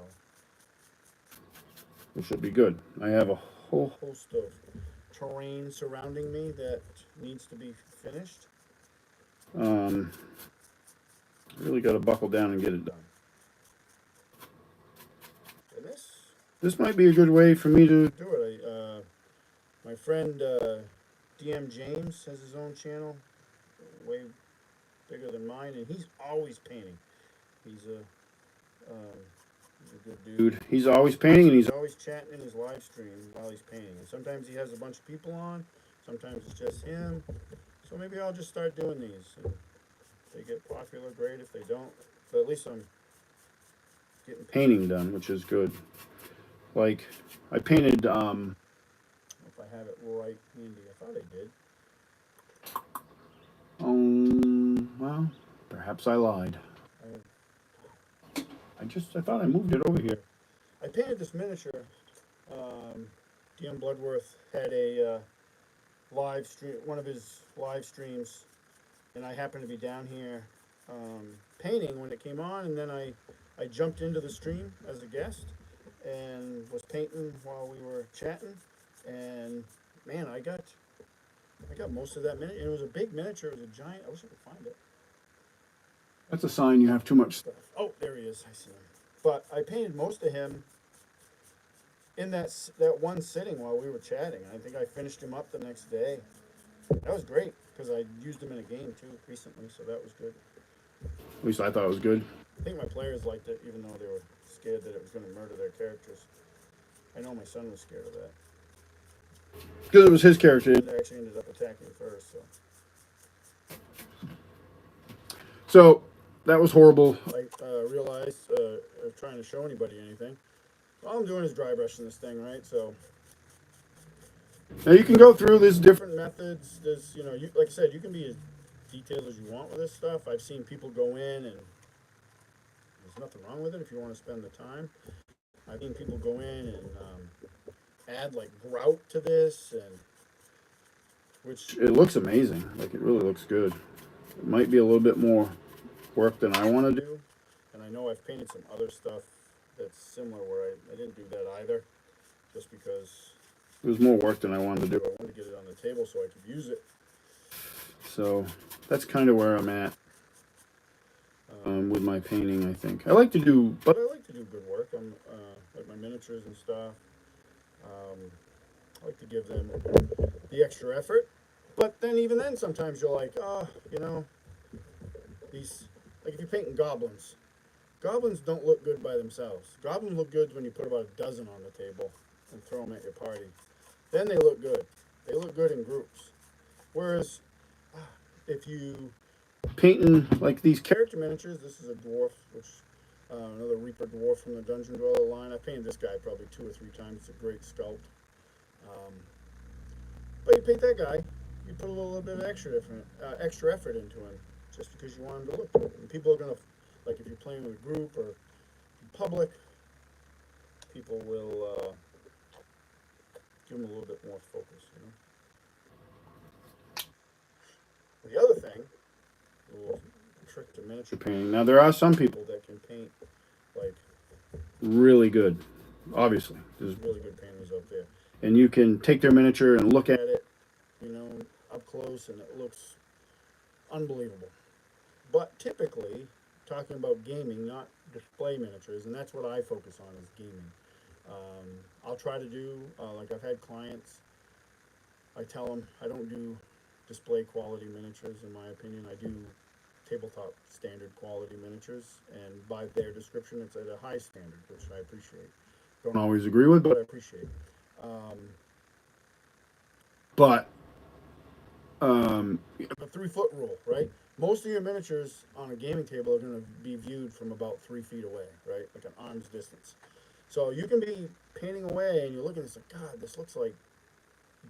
It should be good. I have a whole. host of terrain surrounding me that needs to be finished. Um, really got to buckle down and get it done. And This might be a good way for me to. do it. My friend DM James has his own channel, way bigger than mine, and he's always painting. He's a good dude. He's always painting, and He's always chatting in his live stream while he's painting. And sometimes he has a bunch of people on, sometimes it's just him. So maybe I'll just start doing these. And if they get popular, great. If they don't, but at least I'm getting painting done, which is good. Like I painted. If I have it right handy, I thought I did. Well, perhaps I lied. I thought I moved it over here. I painted this miniature. DM Bloodworth had a live stream, one of his live streams, and I happened to be down here painting when it came on, and then I jumped into the stream as a guest and was painting while we were chatting, and man, I got most of that miniature. It was a big miniature. It was a giant. I wish I could find it. That's a sign you have too much stuff. Oh, there he is. I see him. But I painted most of him in that one sitting while we were chatting. I think I finished him up the next day. That was great because I used him in a game too recently, so that was good. At least I thought it was good. I think my players liked it, even though they were scared that it was going to murder their characters. I know my son was scared of that. Because it was his character. It actually ended up attacking first, so. So that was horrible. I realized, trying to show anybody anything. All I'm doing is dry brushing this thing, right? So Now you can go through this different. different methods. There's, like I said, you can be as detailed as you want with this stuff. I've seen people go in, and there's nothing wrong with it if you want to spend the time. I've seen people go in and add like grout to this, and which It looks amazing. Like it really looks good. It might be a little bit more work than I want to do. and I know I've painted some other stuff that's similar where I didn't do that either, just because It was more work than I wanted to I do. wanted to get it on the table so I could use it. So that's kind of where I'm at with my painting. I think I like to do, But but I like to do good work. I'm like my miniatures and stuff. I like to give them the extra effort. But then, even then, sometimes you're like, oh, these, like if you're painting goblins, goblins don't look good by themselves. Goblins look good when you put about a dozen on the table and throw them at your party. Then they look good. They look good in groups. Whereas, if you painting like these characters. character miniatures, this is a dwarf, which another Reaper dwarf from the Dungeon Dweller line. I painted this guy probably 2 or 3 times. It's a great sculpt. But you paint that guy, you put a little bit of extra effort into him, just because you want him to look good. And people are gonna, like, if you're playing with a group or in public, people will give them a little bit more focus. The other thing, a little trick to miniature Painting. Now there are some people people that can paint like really good, obviously. there's really good painters out there. And you can take their miniature and look at At it, up close, and it looks unbelievable. But typically, talking about gaming, not display miniatures, and that's what I focus on is gaming. I'll try to do like I've had clients. I tell them I don't do display quality miniatures. In my opinion, I do tabletop standard quality miniatures, and by their description, it's at a high standard, which I appreciate. don't always agree with, But I but appreciate. but The 3-foot rule, right? Most of your miniatures on a gaming table are going to be viewed from about 3 feet away, right? Like an arm's distance. So you can be painting away and you're looking at this like, God, this looks like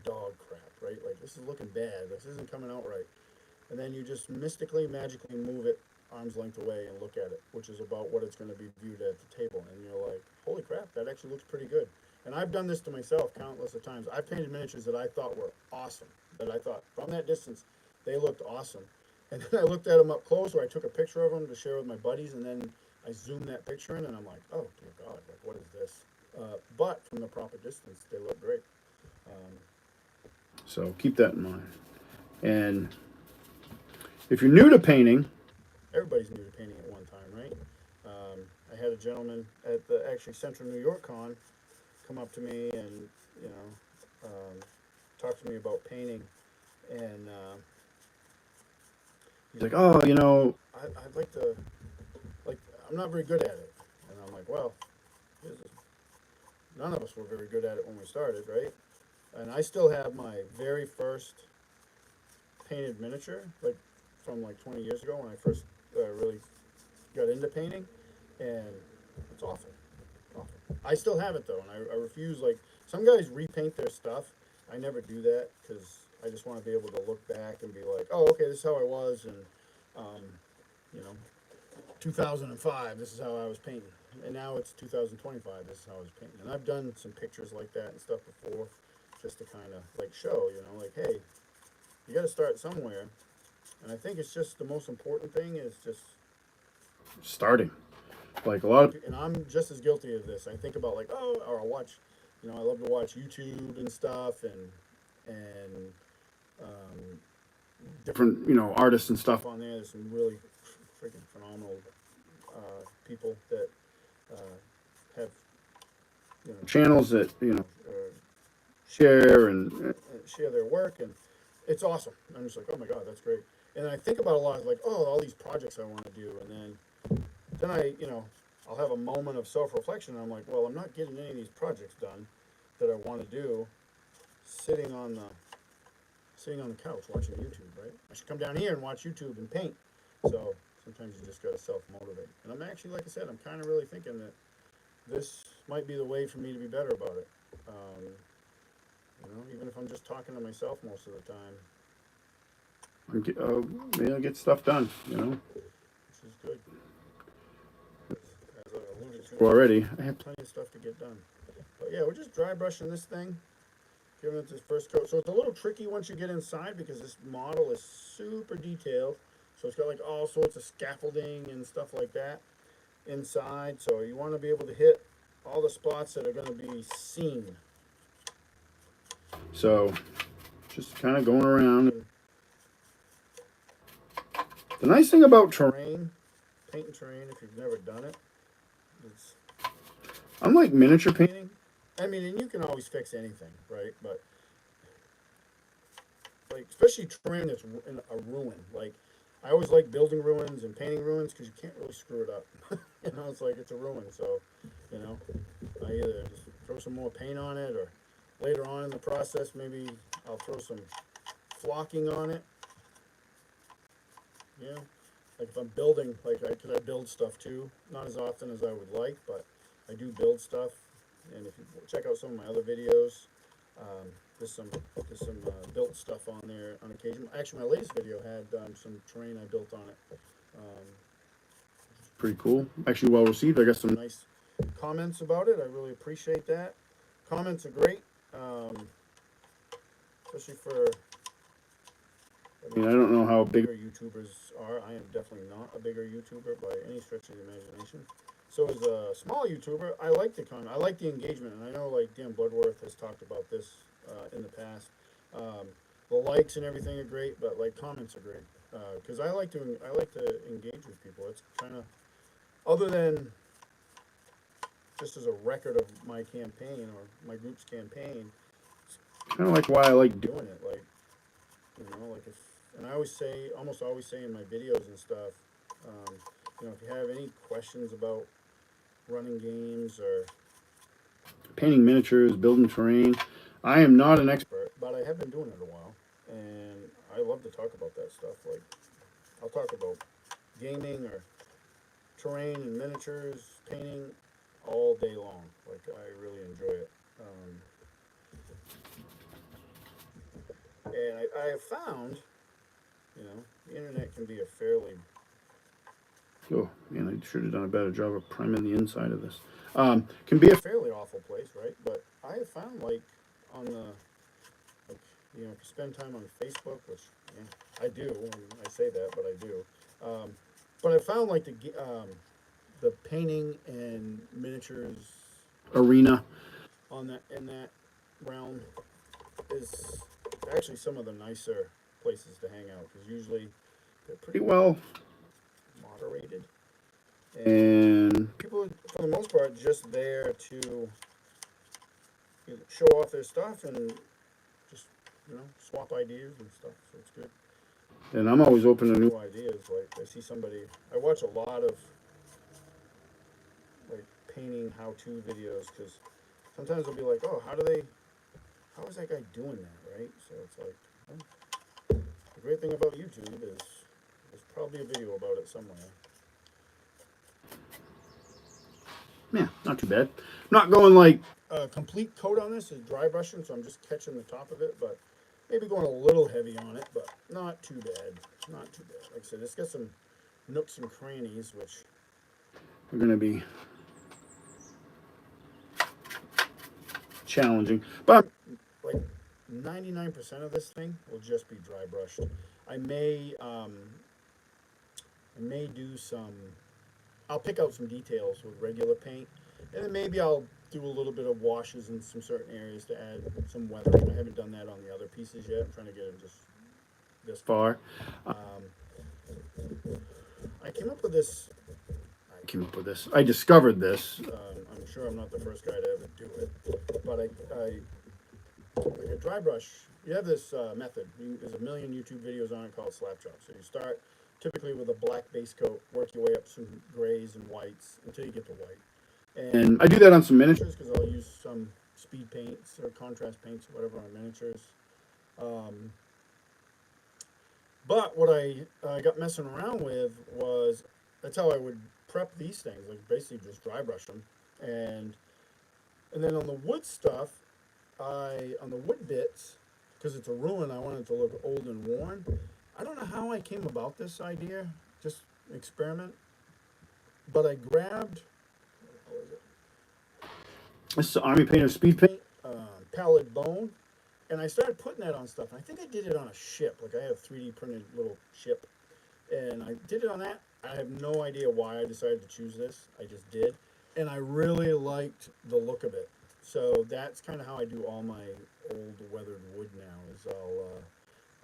dog crap, right? Like this is looking bad. This isn't coming out right. And then you just mystically, magically move it arm's length away and look at it, which is about what it's going to be viewed at the table. And you're like, holy crap, that actually looks pretty good. And I've done this to myself countless of times. I've painted miniatures that I thought were awesome, that I thought from that distance they looked awesome. And then I looked at them up close, or I took a picture of them to share with my buddies, and then I zoomed that picture in, and I'm like, oh dear God, like what is this? But from the proper distance, they look great. Um, So keep that in mind. And if you're new to painting, Everybody's new to painting at one time, right? I had a gentleman at the actually Central New York Con come up to me and you know talk to me about painting, and he's like, oh, I'd like to like I'm not very good at it, and I'm like, well, this is- none of us were very good at it when we started, right? And I still have my very first painted miniature, like from like 20 years ago when I first really got into painting, and it's awful. Awful. I still have it though, and I refuse. Like some guys repaint their stuff. I never do that because I just want to be able to look back and be like, oh, okay, this is how I was, and um, you know, 2005, this is how I was painting, and now it's 2025, this is how I was painting. And I've done some pictures like that and stuff before, just to kind of like show, like, hey, you got to start somewhere. And I think it's just the most important thing is just starting. Like a lot of, and I'm just as guilty of this. I think about like, oh, or I'll watch, I love to watch YouTube and stuff, and um, different, artists and stuff. on there. There's some really freaking phenomenal people that have Channels that, uh, share and share their work, and it's awesome. I'm just like, oh my god, that's great. And I think about a lot of like, oh, all these projects I want to do, and then I, I'll have a moment of self-reflection. And I'm like, well, I'm not getting any of these projects done that I want to do, sitting on the couch watching YouTube, right? I should come down here and watch YouTube and paint. So sometimes you just gotta self-motivate. And I'm actually, like I said, I'm kind of really thinking that this might be the way for me to be better about it. Even if I'm just talking to myself most of the time, get stuff done, which is good. As I alluded to, already. I have plenty of stuff to get done. But yeah, we're just dry brushing this thing, giving it this first coat. So it's a little tricky once you get inside because this model is super detailed. So it's got like all sorts of scaffolding and stuff like that inside. So you want to be able to hit all the spots that are going to be seen. So just kind of going around. The nice thing about Terrain, painting terrain, if you've never done it, it's unlike miniature painting, I mean, and you can always fix anything, right? But like, especially terrain that's in a ruin. Like, I always like building ruins and painting ruins because you can't really screw it up. It's like it's a ruin. So, I either just throw some more paint on it, or later on in the process, maybe I'll throw some flocking on it. Like if I'm building, because I build stuff too, not as often as I would like, but I do build stuff. And if you check out some of my other videos, there's some built stuff on there on occasion. Actually, my latest video had some terrain I built on it. pretty cool. Actually, well received. I got some Nice comments about it. I really appreciate that. Comments are great, especially for. I don't know how big bigger YouTubers are. I am definitely not a bigger YouTuber by any stretch of the imagination. So as a small YouTuber, I like the comment. I like the engagement, and I know like Dan Bloodworth has talked about this in the past. The likes and everything are great, but like comments are great because I like to engage with people. It's kind of other than just as a record of my campaign or my group's campaign. kind of like why I like Doing it, like like if. And I almost always say in my videos and stuff, if you have any questions about running games or painting miniatures, building terrain. I am not an expert. but I have been doing it a while, and I love to talk about that stuff. Like, I'll talk about gaming or terrain and miniatures, painting all day long. Like, I really enjoy it. And I have found, the internet can be a fairly Oh, man, I should have done a better job of priming the inside of this. Can be a fairly awful place, right? But I have found, like, on the, like, if you spend time on Facebook, which I do. I say that, but I do. But I found like the painting and miniatures Arena. on that in that realm is actually some of the nicer places to hang out because usually they're pretty Pretty well. moderated. And People, for the most part, just there to show off their stuff and just swap ideas and stuff. So it's good. I'm always open to new. New ideas. Like I see somebody. I watch a lot of like painting how-to videos because sometimes I'll be like, oh, how is that guy doing that, right? So it's like, oh, the great thing about YouTube is there's probably a video about it somewhere. Yeah, not too bad. Not going like A complete coat on this is dry brushing, so I'm just catching the top of it, but maybe going a little heavy on it, but not too bad. Not too bad. Like I said, it's got some nooks and crannies, which are going to be challenging. But like 99% of this thing will just be dry brushed. I may do some. I'll pick out some details with regular paint, and then maybe I'll do a little bit of washes in some certain areas to add some weathering. I haven't done that on the other pieces yet. I'm trying to get it just this far, I came up with this. I came up with this. I discovered this. I'm sure I'm not the first guy to ever do it, but I like a dry brush. You have this method. There's a million YouTube videos on it called slap chop. So you start typically with a black base coat, work your way up some grays and whites until you get to white. And I do that on some miniatures. Because I'll use some speed paints or contrast paints or whatever on miniatures. But what I got messing around with was that's how I would prep these things, like basically just dry brush them, and then on the wood stuff, on the wood bits, because it's a ruin, I want it to look old and worn. I don't know how I came about this idea, just experiment, but I grabbed, what was it? This is Army Painter Speed Paint. Pallid bone, and I started putting that on stuff. And I think I did it on a ship, like I have 3D printed little ship, and I did it on that. I have no idea why I decided to choose this. I just did, and I really liked the look of it. So that's kind of how I do all my old weathered wood now. Is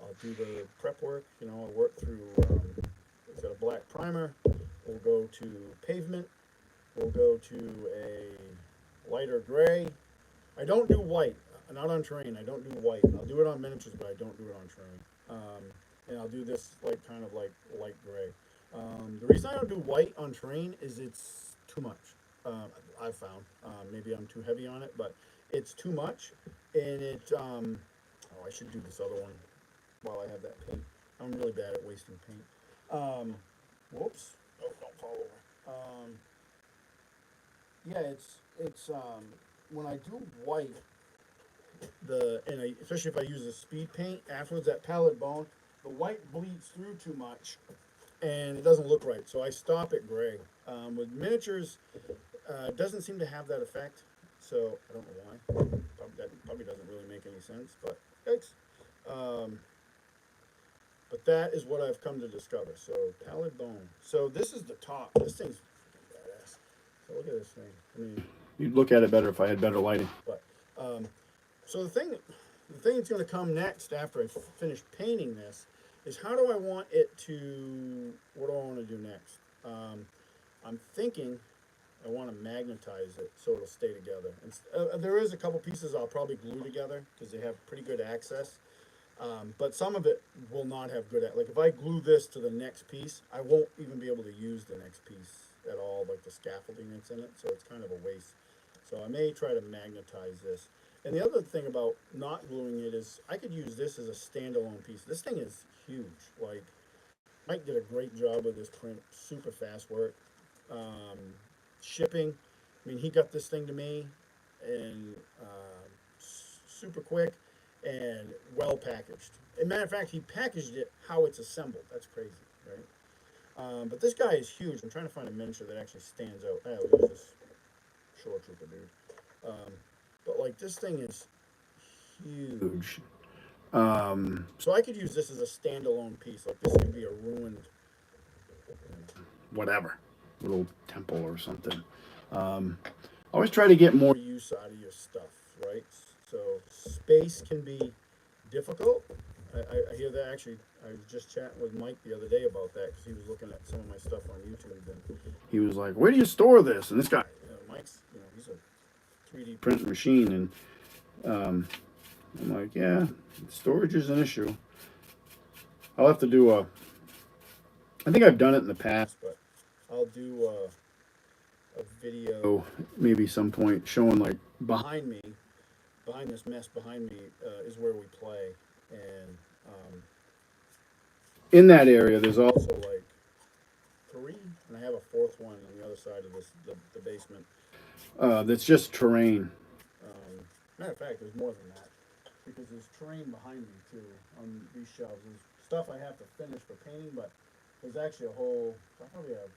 I'll do the prep work. I'll work through. It's got a black primer. We'll go to pavement. We'll go to a lighter gray. I don't do white. Not on terrain. I don't do white. I'll do it on miniatures, but I don't do it on terrain. And I'll do this kind of like light gray. The reason I don't do white on terrain is it's too much. I've found. Maybe I'm too heavy on it, but it's too much. And I should do this other one while I have that paint. I'm really bad at wasting paint. Whoops. Oh, don't fall over. Yeah, it's when I do white, especially if I use a speed paint afterwards, that pallid bone, the white bleeds through too much, and it doesn't look right. So I stop at gray. With miniatures, it doesn't seem to have that effect. So I don't know why. That probably doesn't really make any sense, but yikes. But that is what I've come to discover. So pallid bone. So this is the top. This thing's badass. So look at this thing. I mean, You'd look at it better if I had better lighting. but so the thing that's going to come next after I finish painting this is how do I want it to? What do I want to do next? I'm thinking I want to magnetize it so it'll stay together. And there is a couple pieces I'll probably glue together because they have pretty good access. But some of it will not have good. Like if I glue this to the next piece, I won't even be able to use the next piece at all, like the scaffolding that's in it. So it's kind of a waste. So I may try to magnetize this. And the other thing about not gluing it is I could use this as a standalone piece. This thing is huge. Like Mike did a great job with this print. Super fast work. Shipping. I mean, he got this thing to me and super quick and well packaged. As a matter of fact, he packaged it how it's assembled. That's crazy, right? But this guy is huge. I'm trying to find a miniature that actually stands out. I'll use this short trooper dude. But like this thing is huge. So I could use this as a standalone piece. Like this could be a ruined. Whatever, little temple or something. Always try to get more Use out of your stuff, right? So space can be difficult. I hear that actually. I was just chatting with Mike the other day about that because he was looking at some of my stuff on YouTube, and he was like, "Where do you store this?" And this guy, Mike's, he's a 3D print machine, and I'm like, "Yeah, storage is an issue." I'll have to do a. I think I've done it in the past, but I'll do a video maybe some point showing like behind me, behind this mess behind me is where we play, and in that area. There's also also like three, and I have a fourth one on the other side of this the basement. that's just terrain. Matter of fact, there's more than that because there's terrain behind me too on these shelves. There's stuff I have to finish for painting, but there's actually a whole. I probably have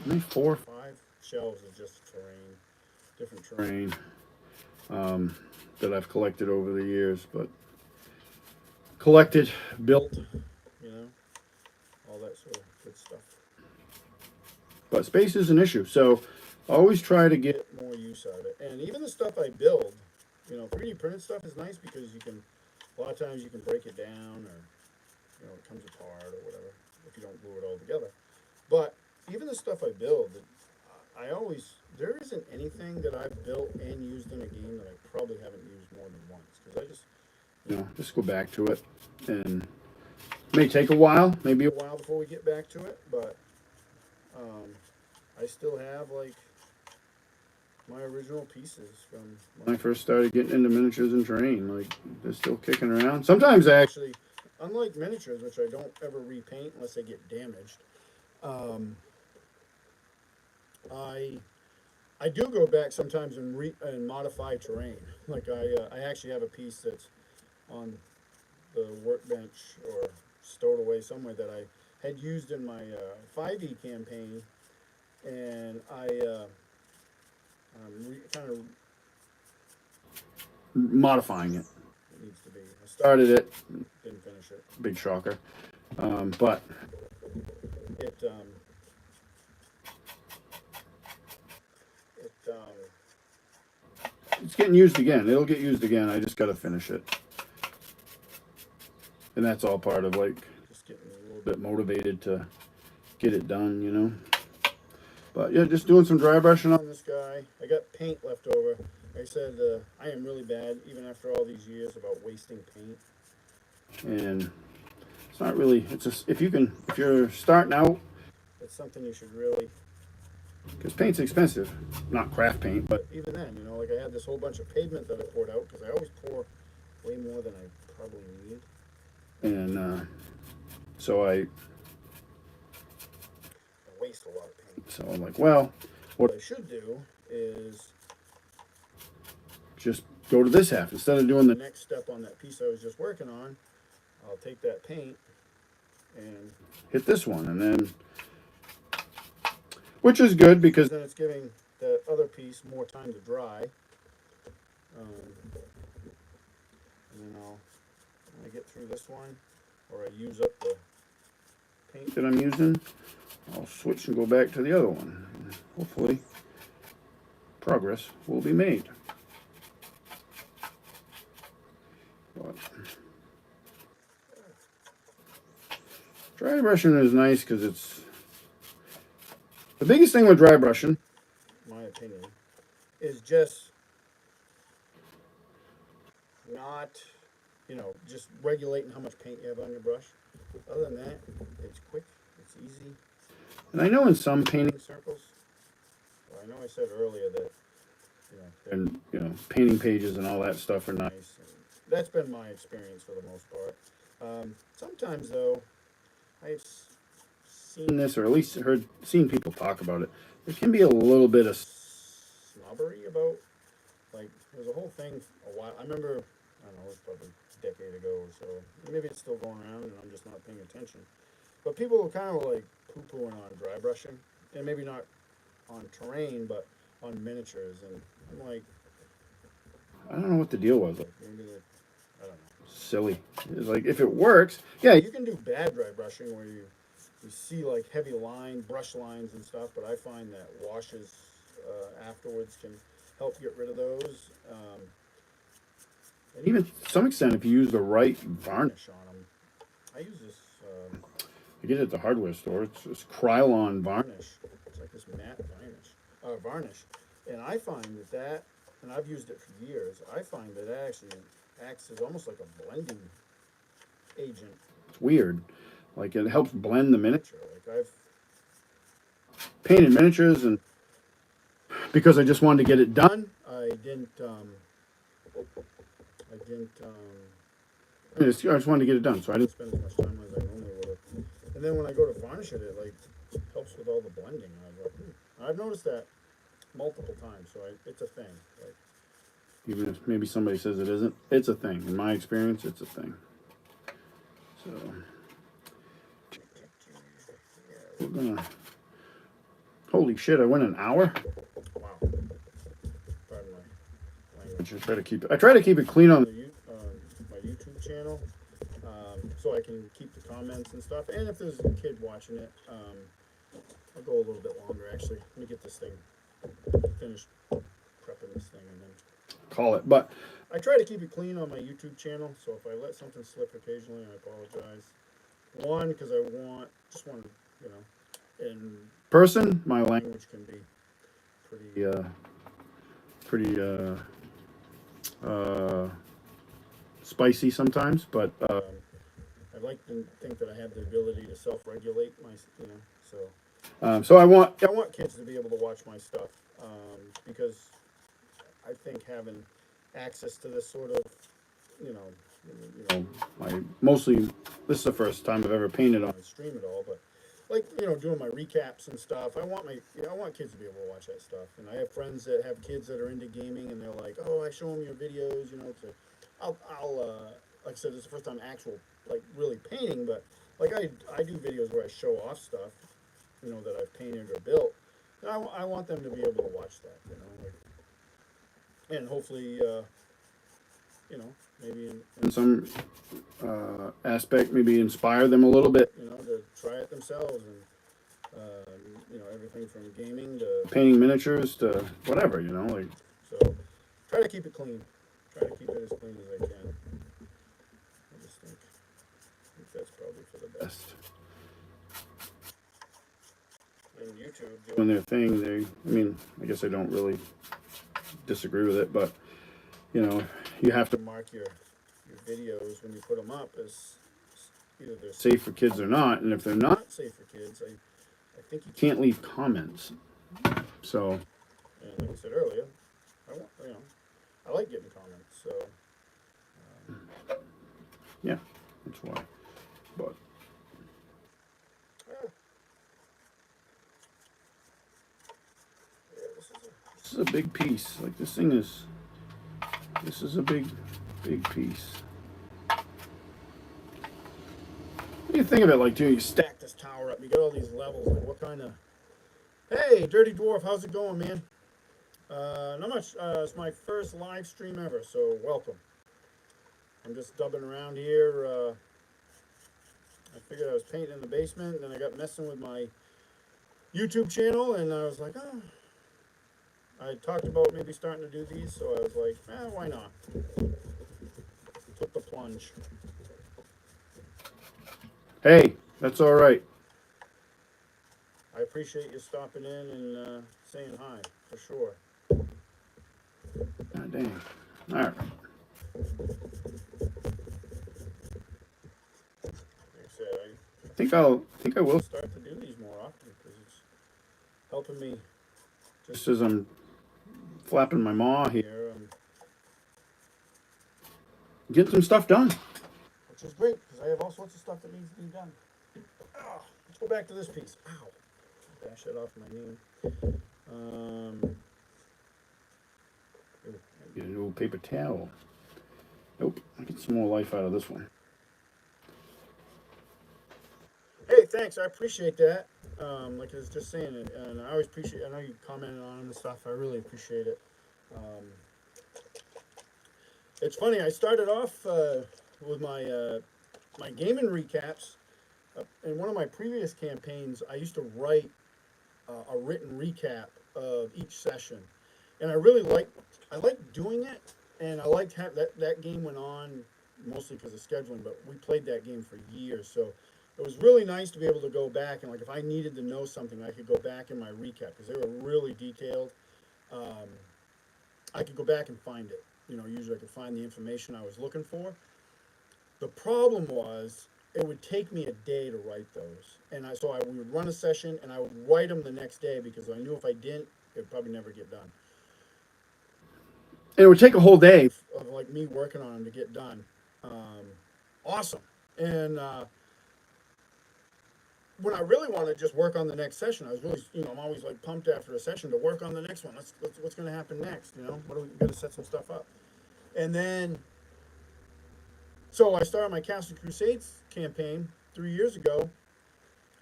Maybe four, 5 shelves of just terrain, different terrain. That I've collected over the years, but collected, built, All that sort of good stuff. but space is an issue. So always try to get More use out of it, and even the stuff I build, 3D printed stuff is nice because you can. A lot of times you can break it down, or it comes apart or whatever if you don't glue it all together. But even the stuff I build, there isn't anything that I've built and used in a game that I probably haven't used more than once because I just go back to it, and it may take a while, maybe a while before we get back to it, but I still have like my original pieces from when I first started getting into miniatures and terrain. Like they're still kicking around. Sometimes I actually, unlike miniatures, which I don't ever repaint unless they get damaged. I do go back sometimes and modify terrain. Like I actually have a piece that's on the workbench or stowed away somewhere that I had used in my 5e campaign, and I'm kind of modifying it. It needs to be. I Started it, didn't finish it. big shocker, but It it's getting used again. It'll get used again. I just got to finish it. And that's all part of like just getting a little bit motivated to get it done. But yeah, just doing some dry brushing on on this guy. I got paint left over. Like I said, I am really bad, even after all these years, about wasting paint. and it's not really, it's just, if you're starting out, It's something you should really. because paint's expensive, not craft paint, but But even then, like I had this whole bunch of pavement that I poured out because I always pour way more than I probably need. and so I Waste a lot of paint. so I'm like, well, What I should do is just go to this half instead of doing the the next step on that piece I was just working on. I'll take that paint and hit this one, and then, which is good because then it's giving the other piece more time to dry. And then when I get through this one, or I use up the paint. that I'm using, I'll switch and go back to the other one. And hopefully, progress will be made. But dry brushing is nice because it's the biggest thing with dry brushing. My opinion is just not, just regulating how much paint you have on your brush. Other than that, it's quick, it's easy. And I know in some painting Circles. Well, I know I said earlier that, and painting pages and all that stuff are nice. nice. And that's been my experience for the most part. Sometimes though, I've Seen this, or at least seen people talk about it. There can be a little bit of snobbery about, like, there's a whole thing a while. I remember, I don't know, it was probably a decade ago or so. Maybe it's still going around and I'm just not paying attention. But people were kind of like poo-pooing on dry brushing, and maybe not on terrain, but on miniatures. And I'm like, I don't know what the deal was. Like, Maybe they, I don't know. silly. It's like if it works, yeah. You can do bad dry brushing where you see like heavy brush lines and stuff, but I find that washes afterwards can help get rid of those. And even to some extent, if you use the right varnish on them, I use this. You get it at the hardware store. It's Krylon varnish. It's like this matte varnish, and I find that, and I've used it for years. I find that it actually acts as almost like a blending agent. It's weird. Like it helps blend the miniature. Like I've painted miniatures, and because I just wanted to get it done, I just wanted to get it done, so I didn't spend as much time as I normally would have. And then when I go to varnish it, it like helps with all the blending. And I was like, I've noticed that multiple times, so it's a thing. Like, even if maybe somebody says it isn't, it's a thing. In my experience, it's a thing. So we're gonna. Holy shit! I went an hour. Wow. Pardon my language. I try to keep it clean on my YouTube channel, so I can keep the comments and stuff. And if there's a kid watching it, I'll go a little bit longer. Actually, let me get this thing finished prepping this thing and then call it. But I try to keep it clean on my YouTube channel. So if I let something slip occasionally, I apologize. One, because I just want to, in person, my language can be pretty spicy sometimes, but I'd like to think that I have the ability to self-regulate so I want kids to be able to watch my stuff, because I think having access to this sort of, this is the first time I've ever painted on stream at all, but like, doing my recaps and stuff. I want kids to be able to watch that stuff. And I have friends that have kids that are into gaming, and they're like, "Oh, I show them your videos," I'll like I said, this is the first time like really painting, but like I do videos where I show off stuff, that I've painted or built. And I want them to be able to watch that, and hopefully, maybe in some aspect, maybe inspire them a little bit, to try it themselves, and everything from gaming to painting miniatures to whatever, like. So try to keep it clean. Try to keep it as clean as I can. I just think that's probably for the best. And YouTube doing their thing, I guess I don't really disagree with it, but you have to mark your videos when you put them up as either they're safe for kids or not, and if they're not safe for kids, I think you can't leave comments. So, and like I said earlier, I like getting comments, so yeah, that's why. But this is a big piece. Like this is a big piece. What do you think of it? Like, you stack this tower up, you get all these levels. Like, what kind of? Hey, Dirty Dwarf, how's it going, man? Not much. It's my first live stream ever, so welcome. I'm just dubbing around here. I figured I was painting in the basement, and then I got messing with my YouTube channel, and I was like, oh. I talked about maybe starting to do these, so I was like, why not? Took the plunge. Hey, that's all right. I appreciate you stopping in and saying hi, for sure. God dang. All right. Like I said, I think I will start to do these more often, because it's helping me. Just as I'm flapping my maw here, getting some stuff done. Which is great, because I have all sorts of stuff that needs to be done. Oh, let's go back to this piece. Ow. Dash that off my knee. Get a new paper towel. Nope. I'll get some more life out of this one. Hey, thanks. I appreciate that. Like I was just saying, and I always appreciate. I know you commented on it and stuff. I really appreciate it. It's funny. I started off with my gaming recaps. In one of my previous campaigns, I used to write a written recap of each session, and I liked doing it, and I liked that game went on mostly because of scheduling, but we played that game for years, so it was really nice to be able to go back and like if I needed to know something, I could go back in my recap because they were really detailed. Um, I could go back and find it. Usually I could find the information I was looking for. The problem was it would take me a day to write those, and we would run a session and I would write them the next day because I knew if I didn't, it'd probably never get done. And it would take a whole day. Of like me working on them to get done. Um, awesome. And when I really want to just work on the next session, I was really, I'm always like pumped after a session to work on the next one. What's going to happen next? What do we got to set some stuff up? And then, so I started my Castle Crusades campaign 3 years ago,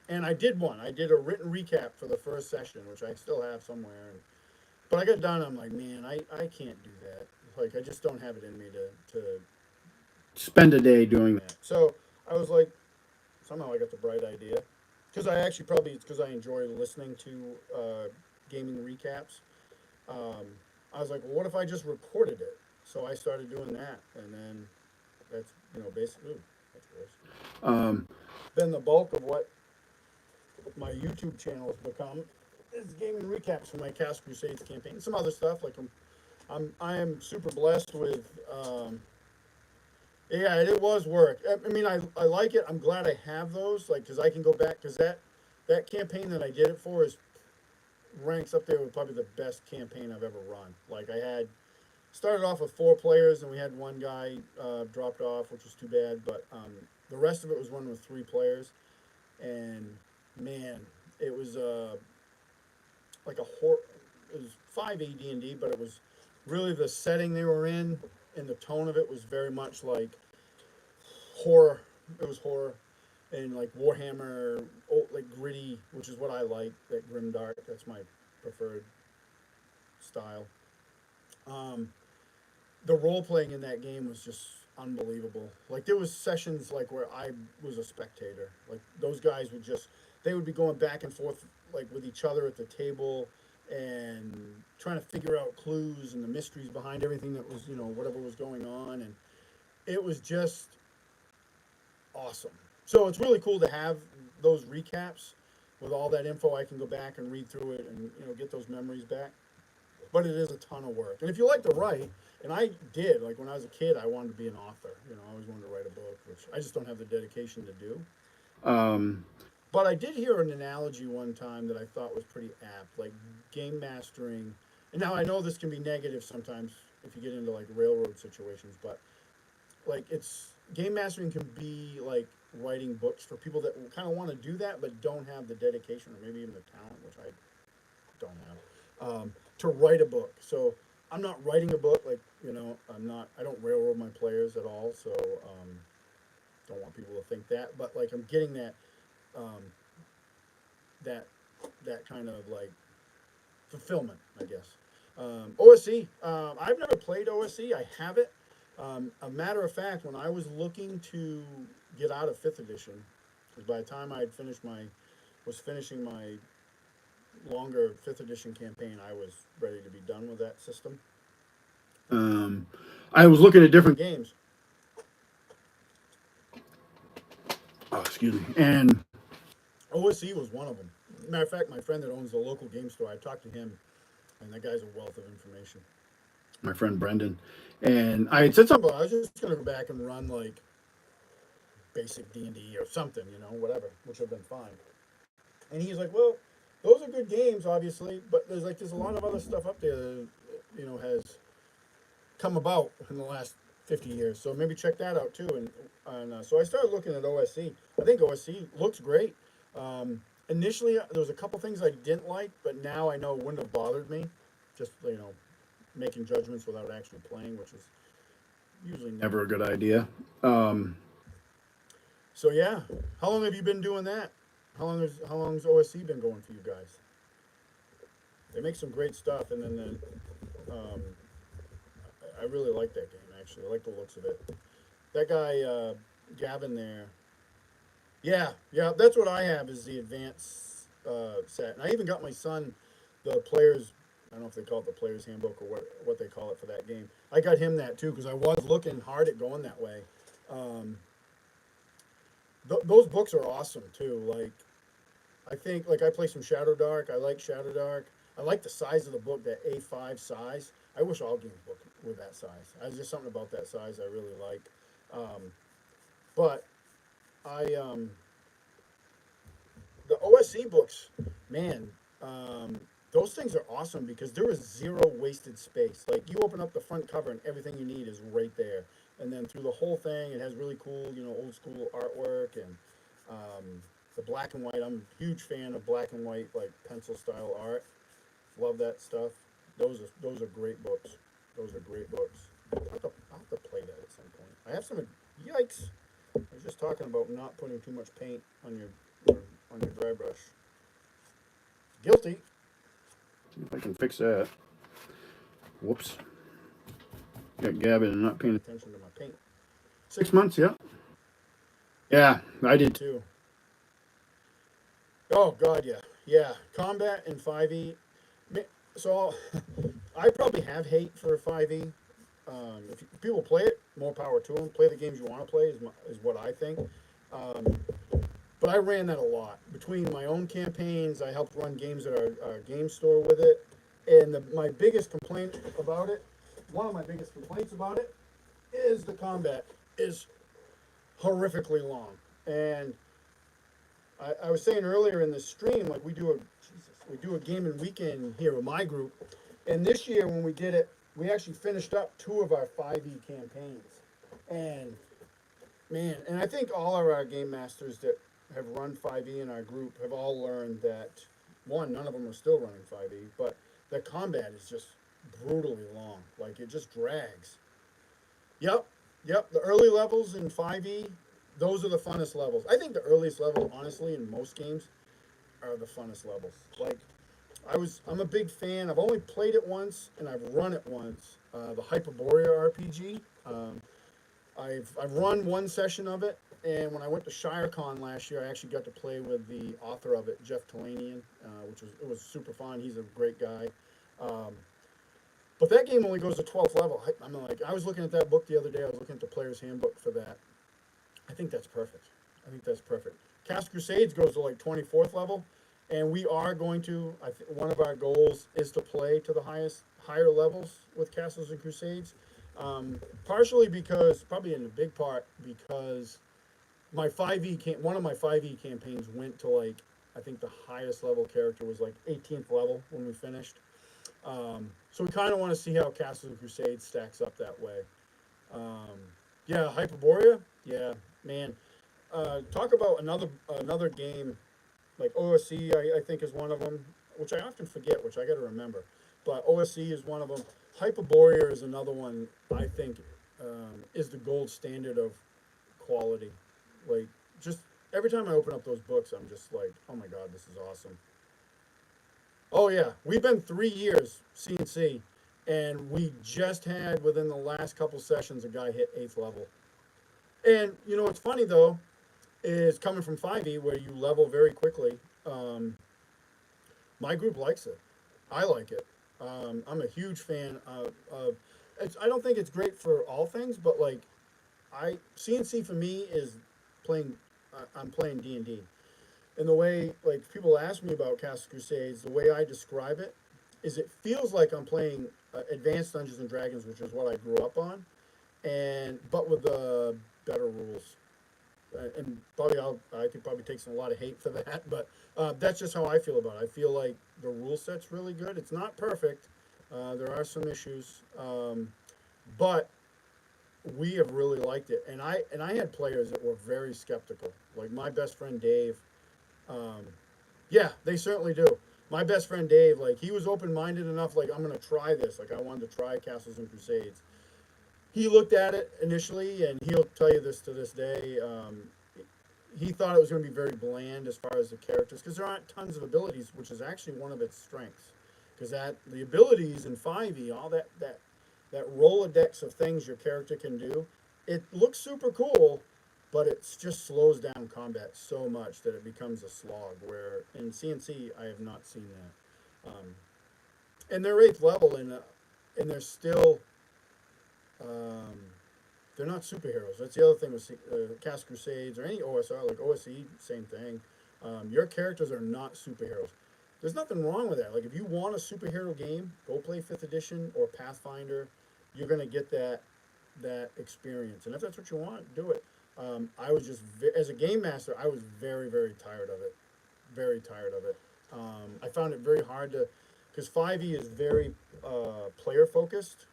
and I did one. I did a written recap for the first session, which I still have somewhere. But I got done. I'm like, man, I can't do that. Like, I just don't have it in me to Spend a day doing that. So I was like, somehow I got the bright idea. Because it's because I enjoy listening to gaming recaps. I was like, well, what if I just recorded it? So I started doing that, and then that's basically that's gross. Then the bulk of what my YouTube channel has become is gaming recaps for my Cast Crusades campaign. Some other stuff like I am super blessed with. Yeah, it was work. I mean, I like it. I'm glad I have those, like, because I can go back, because that campaign that I did it for ranks up there with probably the best campaign I've ever run. Like, started off with 4 players, and we had one guy dropped off, which was too bad, but the rest of it was run with 3 players, and, man, it was like it was 5 AD&D, but it was really the setting they were in, and the tone of it was very much like horror. It was horror and like Warhammer, like gritty, which is what I like. That grimdark. That's my preferred style. The role playing in that game was just unbelievable. Like there was sessions like where I was a spectator. Like those guys they would be going back and forth like with each other at the table and trying to figure out clues and the mysteries behind everything that was, whatever was going on. And it was just awesome. So it's really cool to have those recaps with all that info. I can go back and read through it and, get those memories back. But it is a ton of work. And if you like to write, and I did, like when I was a kid, I wanted to be an author. I always wanted to write a book, which I just don't have the dedication to do. But I did hear an analogy one time that I thought was pretty apt, like game mastering. And now I know this can be negative sometimes if you get into like railroad situations, but like game mastering can be like writing books for people that kind of want to do that but don't have the dedication or maybe even the talent, which I don't have, to write a book. So I'm not writing a book, like I don't railroad my players at all. So don't want people to think that, but like I'm getting that. That kind of like fulfillment, I guess. OSE, I've never played OSE. I have it. A matter of fact, when I was looking to get out of 5th edition, because by the time I had was finishing my longer 5th edition campaign, I was ready to be done with that system. I was looking at different games. Oh, excuse me. And OSE was one of them. Matter of fact, my friend that owns the local game store, I talked to him, and that guy's a wealth of information. My friend Brendan. And I had said something. I was just going to go back and run, like, basic D&D or something, whatever, which would have been fine. And he's like, well, those are good games, obviously, but there's a lot of other stuff up there that, has come about in the last 50 years. So maybe check that out, too. And so I started looking at OSE. I think OSE looks great. Initially, there was a couple things I didn't like, but now I know it wouldn't have bothered me. Just, making judgments without actually playing, which is usually never a good idea. So yeah, how long have you been doing that? How long's OSE been going for you guys? They make some great stuff, and then I really like that game, actually. I like the looks of it. That guy, Gavin there. Yeah, yeah, that's what I have is the advanced set. And I even got my son the players. I don't know if they call it the players handbook or what they call it for that game. I got him that too because I was looking hard at going that way. Um, those books are awesome too. Like I think like I play some Shadow Dark. I like Shadow Dark. I like the size of the book, that A5 size. I wish all games were that size. There's just something about that size I really like. But I the OSC books, man, those things are awesome because there is zero wasted space. Like you open up the front cover and everything you need is right there. And then through the whole thing, it has really cool, old school artwork and the black and white. I'm a huge fan of black and white, like pencil style art. Love that stuff. Those are great books. Those are great books. I'll have to play that at some point. I have some. Yikes! I was just talking about not putting too much paint on your dry brush. Guilty. See if I can fix that. Whoops. Got Gavin and not paying Attention to my paint. 6 months, yeah. Yeah, I did too. Too. Oh God, yeah, yeah. Combat in 5e. So I probably have hate for 5e. If people play it, more power to them. Play the games you want to play is what I think. Um, but I ran that a lot. Between my own campaigns, I helped run games at our game store with it. And my biggest complaint about it, one of my biggest complaints about it, is the combat is horrifically long. And I was saying earlier in the stream, like we do a gaming weekend here with my group. And this year when we did it, we actually finished up 2 of our 5e campaigns. And man, and I think all of our game masters that have run 5e in our group have all learned that, one, none of them are still running 5e, but the combat is just brutally long. Like it just drags. Yep, yep. The early levels in 5e, those are the funnest levels. I think the earliest level, honestly, in most games, are the funnest levels. Like I'm a big fan. I've only played it once and I've run it once. The Hyperborea RPG. I've run one session of it, and when I went to ShireCon last year, I actually got to play with the author of it, Jeff Talanian, it was super fun. He's a great guy. But that game only goes to 12th level. I was looking at that book the other day. I was looking at the player's handbook for that. I think that's perfect. Cast Crusades goes to like 24th level, and we are going to. One of our goals is to play to the higher levels with Castles and Crusades. Partially because, probably in a big part, because one of my 5e campaigns went to like, I think the highest level character was like 18th level when we finished. So we kind of want to see how Castles and Crusades stacks up that way. Yeah, Hyperborea. Yeah, man. Talk about another game, like OSC, I think is one of them, which I often forget, which I got to remember. But OSC is one of them. Hyperborea is another one I think is the gold standard of quality. Like, just every time I open up those books, I'm just like, oh my God, this is awesome. Oh yeah, we've been 3 years CNC, and we just had within the last couple sessions a guy hit 8th level. And what's funny though is coming from 5e where you level very quickly. My group likes it. I like it. I'm a huge fan of I don't think it's great for all things, but like CNC for me is playing. I'm playing D&D, and the way like people ask me about Cast Crusades, the way I describe it is it feels like I'm playing Advanced Dungeons and Dragons, which is what I grew up on, but with the better rules. And probably I could probably take some a lot of hate for that, but that's just how I feel about it. I feel like the rule set's really good. It's not perfect. There are some issues, but we have really liked it. And I had players that were very skeptical. Like my best friend Dave. Yeah, they certainly do. My best friend Dave, like he was open-minded enough. Like I'm gonna try this. Like I wanted to try Castles and Crusades. He looked at it initially, and he'll tell you this to this day. He thought it was going to be very bland as far as the characters, because there aren't tons of abilities, which is actually one of its strengths. Because the abilities in 5e, all that that Rolodex of things your character can do. It looks super cool, but it just slows down combat so much that it becomes a slog. Where in CNC, I have not seen that. And they're eighth level, and they're still um, they're not superheroes. That's the other thing with Cast Crusades or any OSR, like OSE, same thing. Your characters are not superheroes. There's nothing wrong with that. Like if you want a superhero game, go play Fifth Edition or Pathfinder. You're gonna get that experience, and if that's what you want, do it. I was just as a game master, I was very tired of it, very tired of it. I found it very hard to, because 5e is very player focused,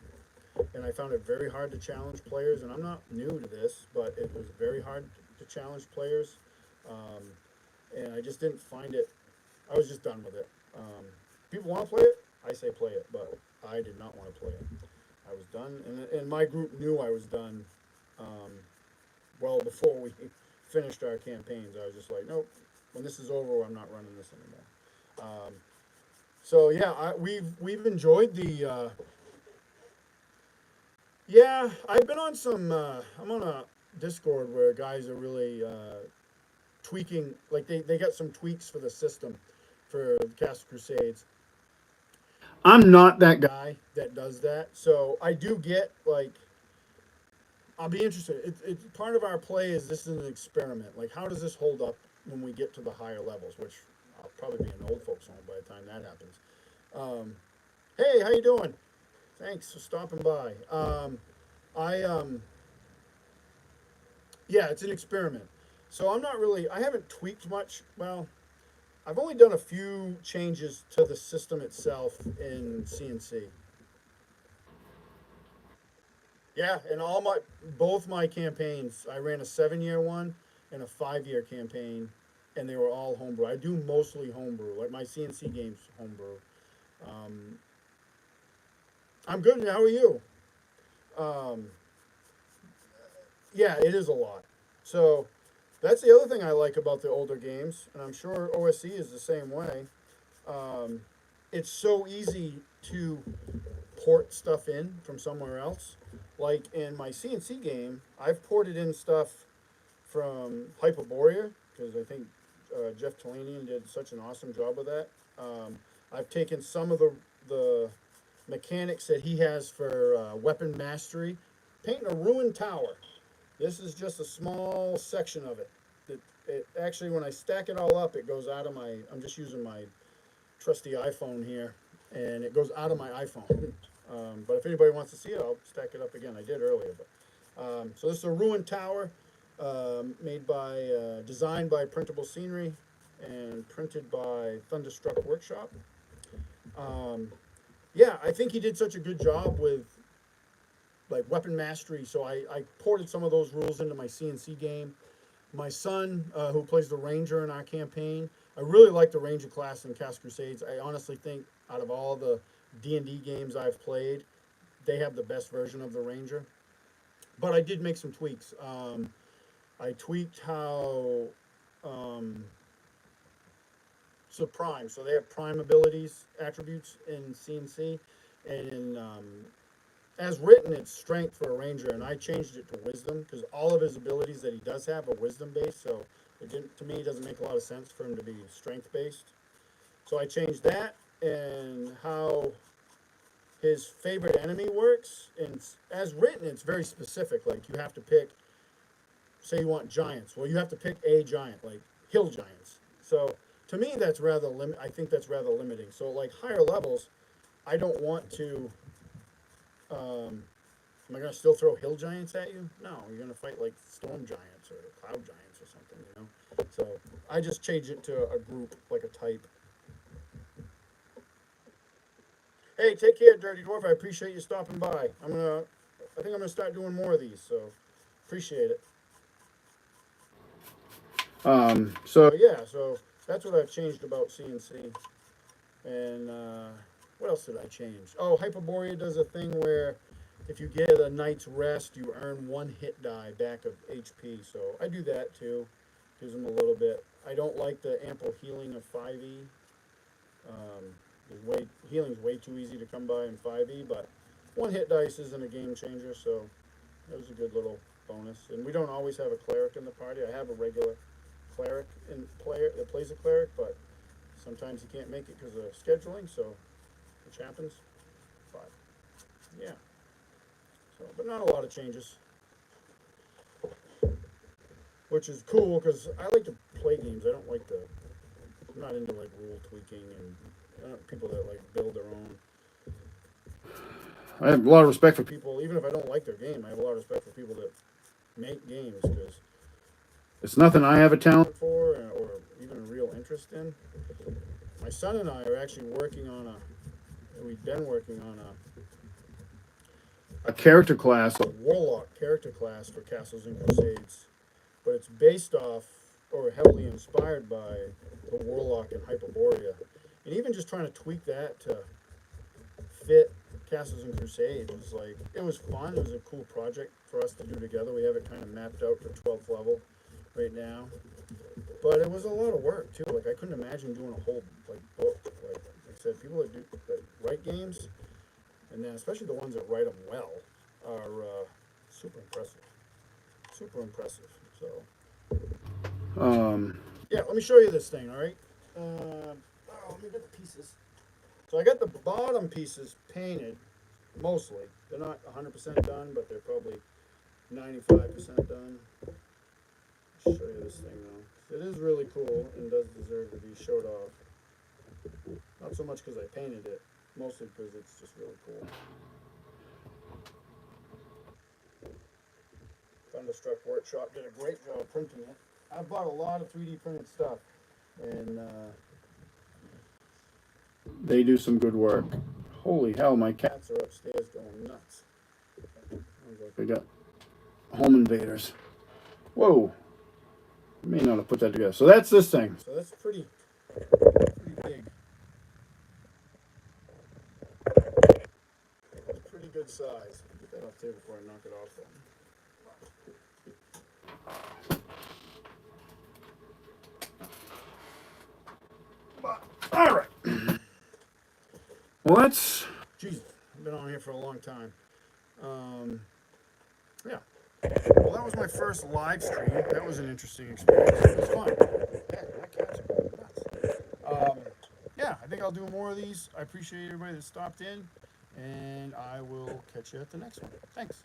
and I found it very hard to challenge players. And I'm not new to this, but it was very hard to challenge players, um, and I just didn't find it. I was just done with it. People want to play it, I say play it, but I did not want to play it. I was done, and my group knew I was done. Um, well, before we finished our campaigns, I was just like, nope. When this is over, I'm not running this anymore. So yeah, we've enjoyed the yeah, I've been on some. I'm on a Discord where guys are really tweaking. Like they got some tweaks for the system for the Cast Crusades. I'm not that guy that does that, so I do get like I'll be interested. It's part of our play is this is an experiment. Like how does this hold up when we get to the higher levels? Which I'll probably be an old folks home by the time that happens. Um, hey, how you doing? Thanks for stopping by. I Yeah, it's an experiment. So I'm not really. I haven't tweaked much. Well, I've only done a few changes to the system itself in CNC. Yeah, and all my both my campaigns, I ran a 7-year one and a 5-year campaign, and they were all homebrew. I do mostly homebrew, like my CNC games homebrew. Um, I'm good. How are you? Um, yeah, it is a lot. So that's the other thing I like about the older games, and I'm sure OSE is the same way. Um, it's so easy to port stuff in from somewhere else. Like in my CNC game, I've ported in stuff from Hyperborea because I think Jeff Talanian did such an awesome job with that. I've taken some of the mechanics that he has for weapon mastery, painting a ruined tower. This is just a small section of it. It actually, when I stack it all up, it goes out of my. I'm just using my trusty iPhone here, and it goes out of my iPhone. But if anybody wants to see it, I'll stack it up again. I did earlier. So this is a ruined tower made by, designed by Printable Scenery and printed by Thunderstruck Workshop. Um, yeah, I think he did such a good job with like weapon mastery. So I ported some of those rules into my CNC game. My son, who plays the Ranger in our campaign, I really like the Ranger class in Cast Crusades. I honestly think out of all the D&D games I've played, they have the best version of the Ranger. But I did make some tweaks. I tweaked how um, so prime. So they have prime abilities attributes in CNC, and in as written, it's strength for a ranger, and I changed it to wisdom because all of his abilities that he does have are wisdom based. So it didn't, to me, it doesn't make a lot of sense for him to be strength based. So I changed that and how his favorite enemy works. And as written, it's very specific. Like you have to pick. Say you want giants. Well, you have to pick a giant, like hill giants. So to me, that's rather limit. I think that's rather limiting. So like higher levels, I don't want to. Am I going to still throw hill giants at you? No, you're going to fight like storm giants or cloud giants or something, you know? So I just changed it to a group, like a type. Hey, take care, Dirty Dwarf. I appreciate you stopping by. I think I'm gonna start doing more of these. So appreciate it. So yeah, so that's what I've changed about CNC. And what else did I change? Oh, Hyperborea does a thing where if you get a night's rest, you earn one hit die back of HP. So I do that too. Gives them a little bit. I don't like the ample healing of 5e. Healing's way too easy to come by in 5e, but one hit dice isn't a game changer, so it was a good little bonus. And we don't always have a cleric in the party. I have a regular cleric in player that plays a cleric, but sometimes he can't make it because of scheduling, so which happens. But yeah, so but not a lot of changes, which is cool because I like to play games. I don't like to. I'm not into like rule tweaking and people that like build their own. I have a lot of respect for people. People, even if I don't like their game, I have a lot of respect for people that make games because It's nothing I have a talent. for or even a real interest in. My son and I are actually working on we've been working on A character class. a warlock character class for Castles and Crusades, but it's based off or heavily inspired by the warlock in Hyperborea, and even just trying to tweak that to fit Castles and Crusades was like it was fun. It was a cool project for us to do together. We have it kind of mapped out for 12th level right now, but it was a lot of work too. Like I couldn't imagine doing a whole like book. Like I said, people that write games, and then especially the ones that write them well, are super impressive. Super impressive. So yeah, let me show you this thing. All right. Let me get the pieces. So I got the bottom pieces painted, mostly. They're not 100% done, but they're probably 95% done. I'll show you this thing though. It is really cool and does deserve to be showed off. Not so much because I painted it, mostly because it's just really cool. Thunderstruck Workshop did a great job printing it. I bought a lot of 3D printed stuff, and They do some good work. Holy hell, my cat. cats are upstairs going nuts. They got home invaders. Whoa. I may not have put that together. So that's this thing. So that's pretty big. That's pretty good size. Get that off there before I knock it off though. All right. Well, that's... Jeez, I've been on here for a long time. Yeah. Well, that was my first live stream. That was an interesting experience. It was fun. Heck, my cats are going nuts. Yeah, I think I'll do more of these. I appreciate everybody that stopped in, and I will catch you at the next one. Thanks.